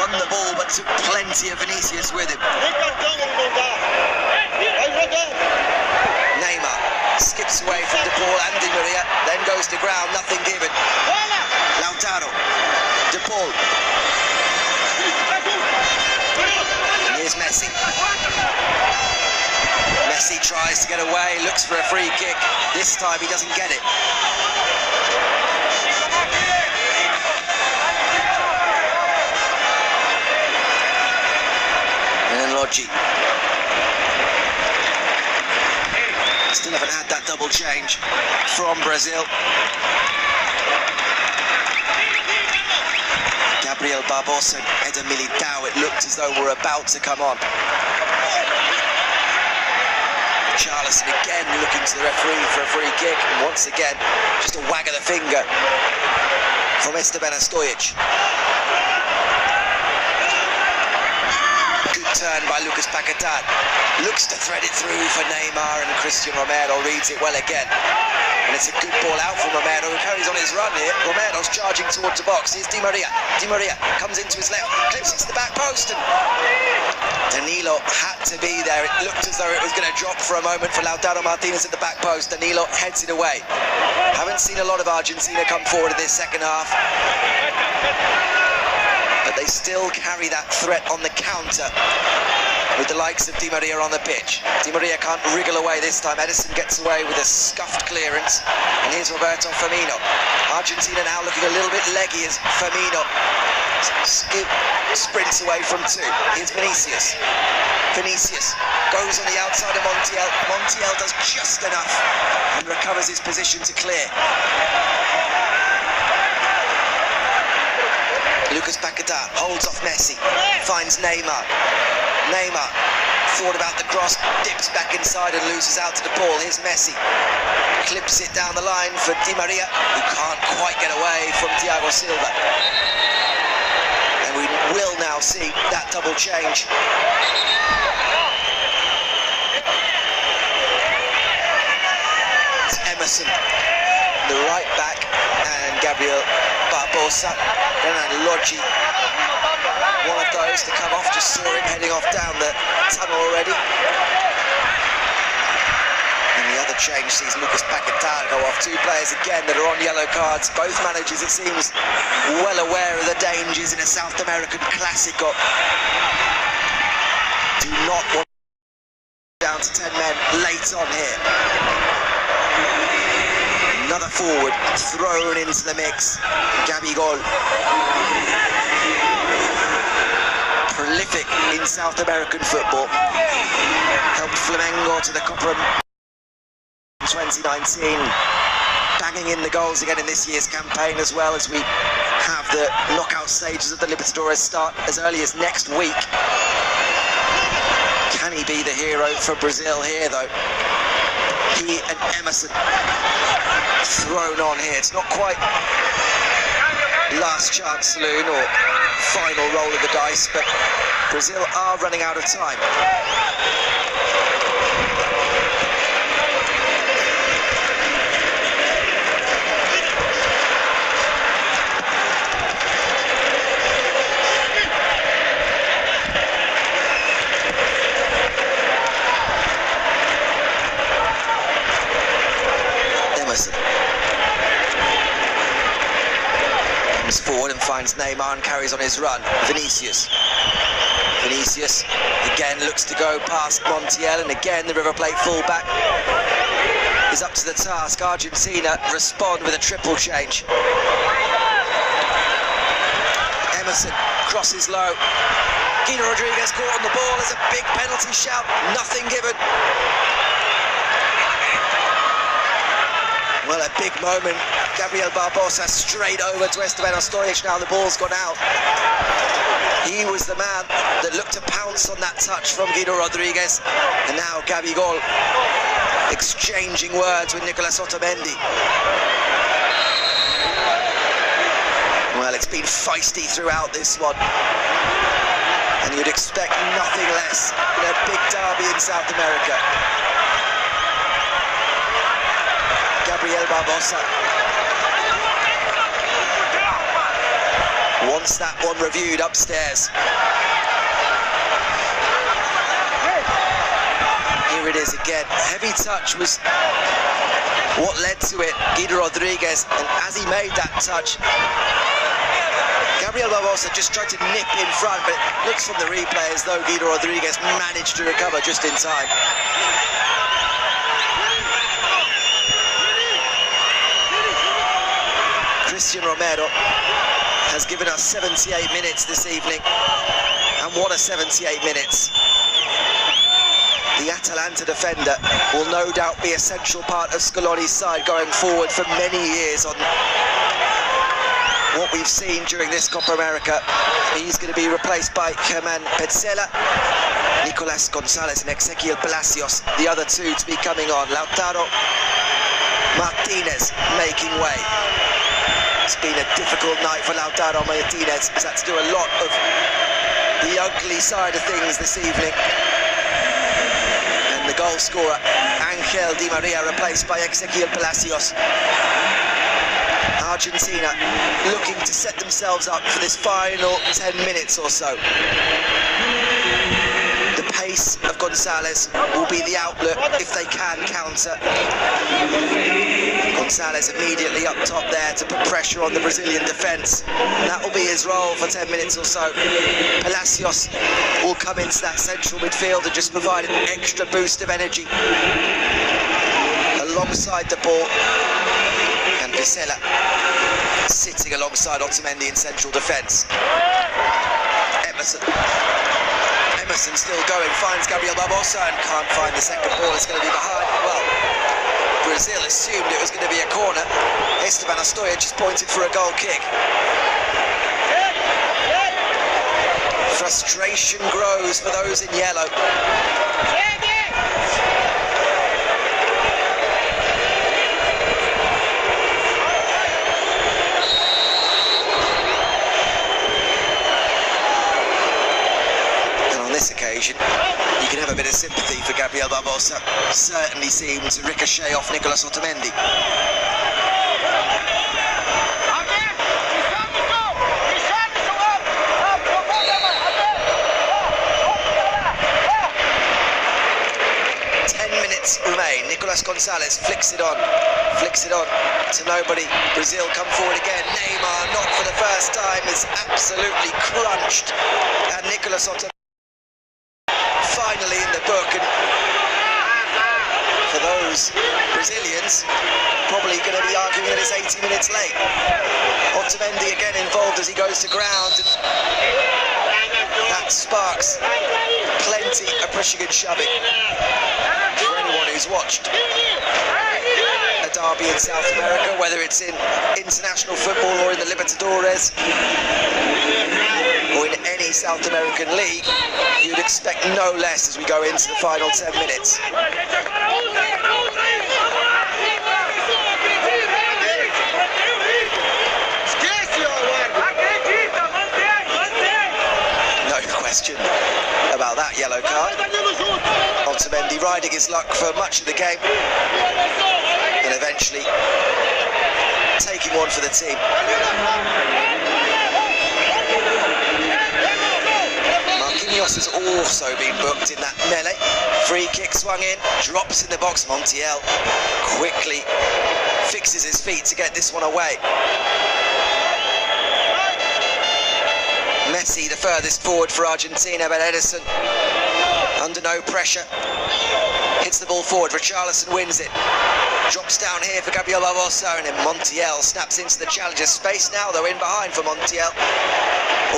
Won the ball, but took plenty of Vinicius with him. Neymar skips away from De Paul and Di Maria, then goes to ground, nothing given. Lautaro, De Paul. And here's Messi. Messi tries to get away, looks for a free kick. This time he doesn't get it. And then Lodji. Still haven't had that double change from Brazil. Gabriel Barbosa and Eder Militao, it looked as though we're about to come on. Charleston again looking to the referee for a free kick, and once again just a wag of the finger from Esteban Stojic. Turn by Lucas Paquetá, looks to thread it through for Neymar, and Christian Romero reads it well again, and it's a good ball out from Romero, who carries on his run here. Romero's charging towards the box. Here's Di Maria. Di Maria comes into his left, clips it to the back post, and Danilo had to be there. It looked as though it was going to drop for a moment for Lautaro Martinez at the back post. Danilo heads it away. Haven't seen a lot of Argentina come forward in this second half, but they still carry that threat on the counter with the likes of Di Maria on the pitch. Di Maria can't wriggle away this time. Ederson gets away with a scuffed clearance, and here's Roberto Firmino. Argentina now looking a little bit leggy as Firmino sprints away from two. Here's Vinicius. Vinicius goes on the outside of Montiel. Montiel does just enough and recovers his position to clear. Lucas Paquetá holds off Messi, finds Neymar. Neymar thought about the cross, dips back inside and loses out to De Paul. Here's Messi, clips it down the line for Di Maria, who can't quite get away from Thiago Silva. And we will now see that double change. It's Emerson, the right back, and Gabriel Barbosa, and Lodji. One of those to come off, just saw him heading off down the tunnel already. And the other change sees Lucas Paquetá go off. Two players again that are on yellow cards. Both managers, it seems, well aware of the dangers in a South American Clásico. Do not want down to 10 men late on here. Another forward thrown into the mix. Gabigol. Prolific in South American football. Helped Flamengo to the Copa in 2019. Banging in the goals again in this year's campaign, as well as we have the knockout stages of the Libertadores start as early as next week. Can he be the hero for Brazil here, though? He and Emerson thrown on here. It's not quite last chance saloon or final roll of the dice, but Brazil are running out of time. Comes forward and finds Neymar and carries on his run. Vinicius again looks to go past Montiel, and again the River Plate fullback is up to the task. Argentina respond with a triple change. Emerson crosses low. Guido Rodriguez caught on the ball. There's a big penalty shout, nothing given. Well, a big moment. Gabriel Barbosa straight over to Esteban Ostojic. Now the ball's gone out. He was the man that looked to pounce on that touch from Guido Rodriguez. And now Gabigol exchanging words with Nicolas Otamendi. Well, it's been feisty throughout this one. And you'd expect nothing less in a big derby in South America. Gabriel Barbosa wants that one reviewed upstairs. Here it is again. Heavy touch was what led to it. Guido Rodriguez, and as he made that touch, Gabriel Barbosa just tried to nip in front, but it looks from the replay as though Guido Rodriguez managed to recover just in time. Christian Romero has given us 78 minutes this evening, and what a 78 minutes. The Atalanta defender will no doubt be a central part of Scaloni's side going forward for many years on what we've seen during this Copa America. He's going to be replaced by Germán Petzela, Nicolas Gonzalez and Ezequiel Palacios, the other two to be coming on. Lautaro Martinez making way. It's been a difficult night for Lautaro Martinez. He's had to do a lot of the ugly side of things this evening. And the goal scorer, Angel Di Maria, replaced by Ezequiel Palacios. Argentina looking to set themselves up for this final 10 minutes or so. The pace of Gonzalez will be the outlet if they can counter. Gonzalez immediately up top there to put pressure on the Brazilian defence. That will be his role for 10 minutes or so. Palacios will come into that central midfield and just provide an extra boost of energy alongside the ball. And Petzela sitting alongside Otamendi in central defence. Emerson still going, finds Gabriel Barbosa and can't find the second ball. It's going to be behind. Well, Brazil assumed it was going to be a corner. Esteban Ostojic just pointed for a goal kick. Frustration grows for those in yellow. This occasion, you can have a bit of sympathy for Gabriel Barbosa. Certainly seemed to ricochet off Nicolas Otamendi. Remain. Nicolas Gonzalez flicks it on to nobody. Brazil come forward again. Neymar, not for the first time, is absolutely crunched, and Nicolas Otamendi finally in the book. And for those Brazilians, probably going to be arguing that it's 80 minutes late. Otamendi again involved as he goes to ground, and that sparks plenty of pushing and shoving. For anyone who's watched a derby in South America, whether it's in international football or in the Libertadores or in any South American league, you'd expect no less as we go into the final 10 minutes. riding his luck for much of the game, and eventually taking one for the team. Marquinhos has also been booked in that melee. Free kick swung in, drops in the box. Montiel quickly fixes his feet to get this one away. Messi, the furthest forward for Argentina, but Ederson, under no pressure, hits the ball forward. Richarlison wins it. Drops down here for Gabriel Barbosa, and then Montiel snaps into the challenger's space now, though in behind for Montiel.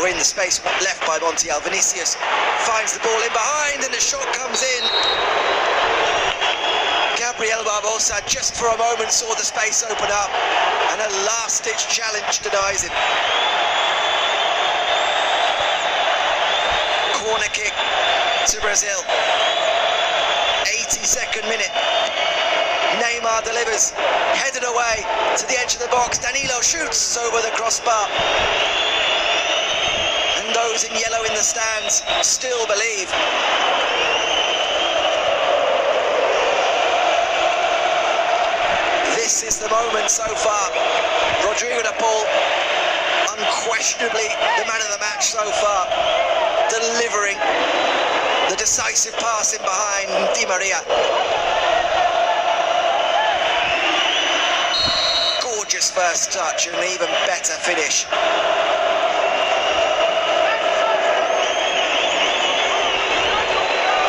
Or in the space left by Montiel. Vinicius finds the ball in behind, and the shot comes in. Gabriel Barbosa just for a moment saw the space open up, and a last-ditch challenge denies him. Corner kick to Brazil. 82nd minute. Neymar delivers, headed away to the edge of the box. Danilo shoots over the crossbar. And those in yellow in the stands still believe. This is the moment so far. Rodrigo de Paul, unquestionably the man of the match so far, delivering the decisive pass in behind Di Maria. Gorgeous first touch and an even better finish.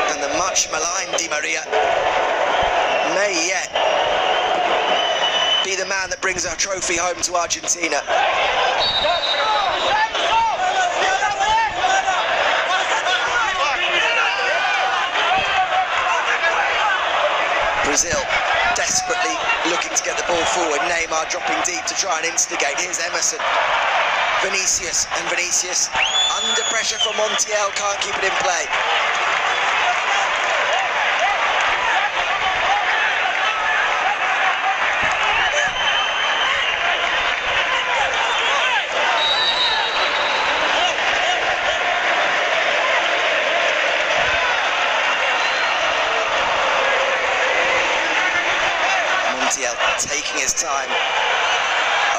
And the much maligned Di Maria may yet be the man that brings our trophy home to Argentina. Brazil desperately looking to get the ball forward. Neymar dropping deep to try and instigate. Here's Emerson. Vinicius, and Vinicius under pressure from Montiel, can't keep it in play. Taking his time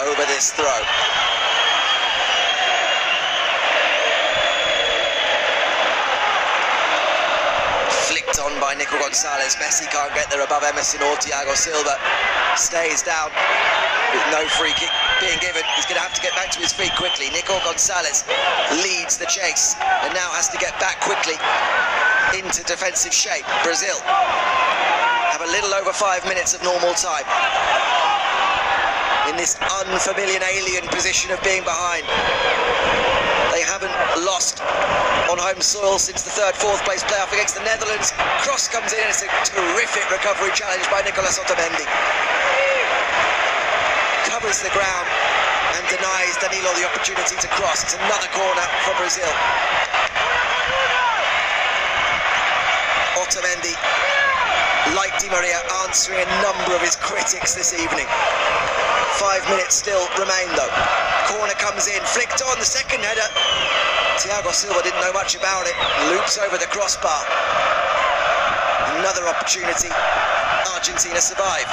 over this throw. Flicked on by Nico Gonzalez. Messi can't get there above Emerson or Thiago Silva. Stays down with no free kick being given. He's going to have to get back to his feet quickly. Nico Gonzalez leads the chase and now has to get back quickly into defensive shape. Brazil have a little over 5 minutes of normal time in this unfamiliar alien position of being behind. They haven't lost on home soil since the fourth place playoff against the Netherlands. Cross comes in, and it's a terrific recovery challenge by Nicolas Otamendi. Covers the ground and denies Danilo the opportunity to cross. It's another corner for Brazil. Otamendi, like Di Maria, answering a number of his critics this evening. 5 minutes still remain though. Corner comes in, flicked on, the second header. Thiago Silva didn't know much about it. Loops over the crossbar. Another opportunity. Argentina survive.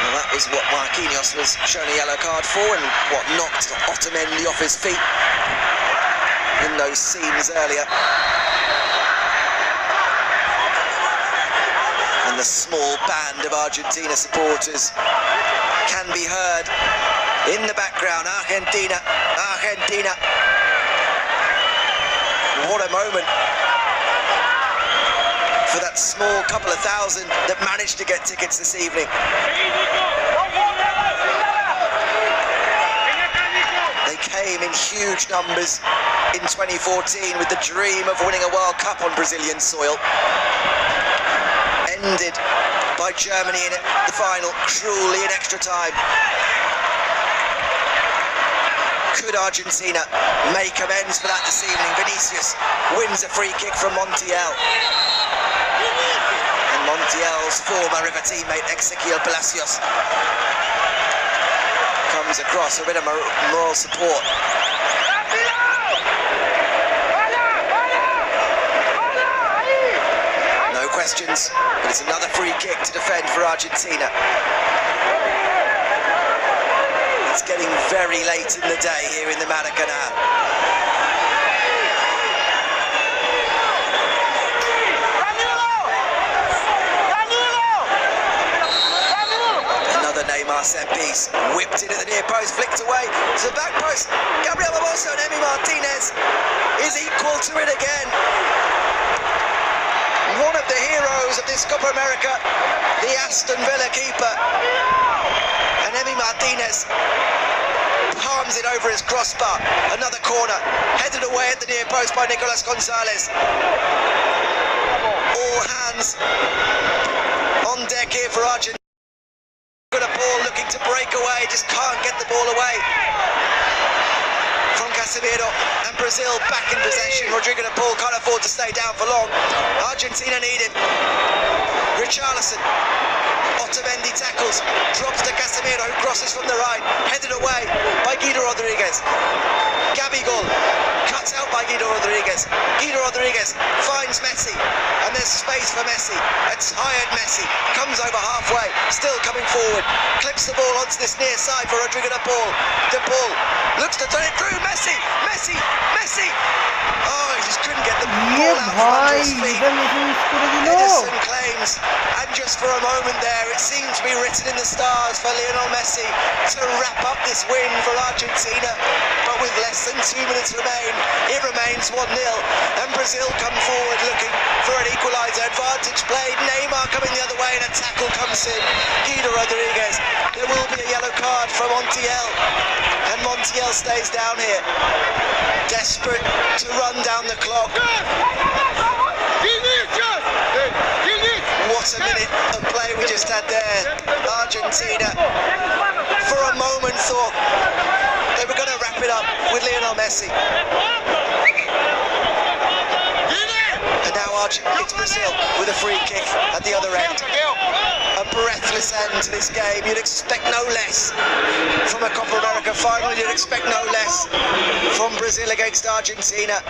Well, that was what Marquinhos was shown a yellow card for, and what knocked Otamendi off his feet in those scenes earlier. And the small band of Argentina supporters can be heard in the background. Argentina, Argentina. What a moment for that small couple of thousand that managed to get tickets this evening. They came in huge numbers in 2014 with the dream of winning a World Cup on Brazilian soil. Ended by Germany in the final, cruelly in extra time. Could Argentina make amends for that this evening? Vinicius wins a free kick from Montiel. And Montiel's former River teammate Ezequiel Palacios comes across, a bit of moral support. No questions, but it's another free kick to defend for Argentina. It's getting very late in the day here in the Maracanã. Neymar set piece, whipped it at the near post, flicked away to the back post. Gabriel Barbosa and Emi Martinez is equal to it again. One of the heroes of this Copa America, the Aston Villa keeper. And Emi Martinez palms it over his crossbar. Another corner, headed away at the near post by Nicolas Gonzalez. All hands on deck here for Argentina. Ball looking to break away, just can't get the ball away from Casemiro, and Brazil back in possession. Rodrigo de Paul can't afford to stay down for long. Argentina need him. Richarlison, Otamendi tackles, drops to Casemiro, who crosses from the right, headed away by Guido Rodriguez. Gabigol cuts out by Guido Rodriguez. Guido Rodriguez finds Messi, and there's space for Messi. A tired Messi comes over halfway, still coming forward, clips the ball onto this near side for Rodrigo de Paul. De Paul looks to turn it through. Messi. Oh, he just couldn't get the ball out from under his feet. Edison claims, and just for a moment there, it seemed to be written in the stars for Lionel Messi to wrap up this win for Argentina. But with less than 2 minutes remain, it remains 1-0, and Brazil come forward looking for an equaliser. Advantage played. Neymar coming the other way, and a tackle comes in. Guido Rodriguez. There will be a yellow card for Montiel, and Montiel stays down here, desperate to run down the clock. What a minute of play we just had there. Argentina, for a moment, thought they were going to wrap it up with Lionel Messi. And now it's Brazil with a free kick at the other end. A breathless end to this game. You'd expect no less from a Copa America final. You'd expect no less from Brazil against Argentina.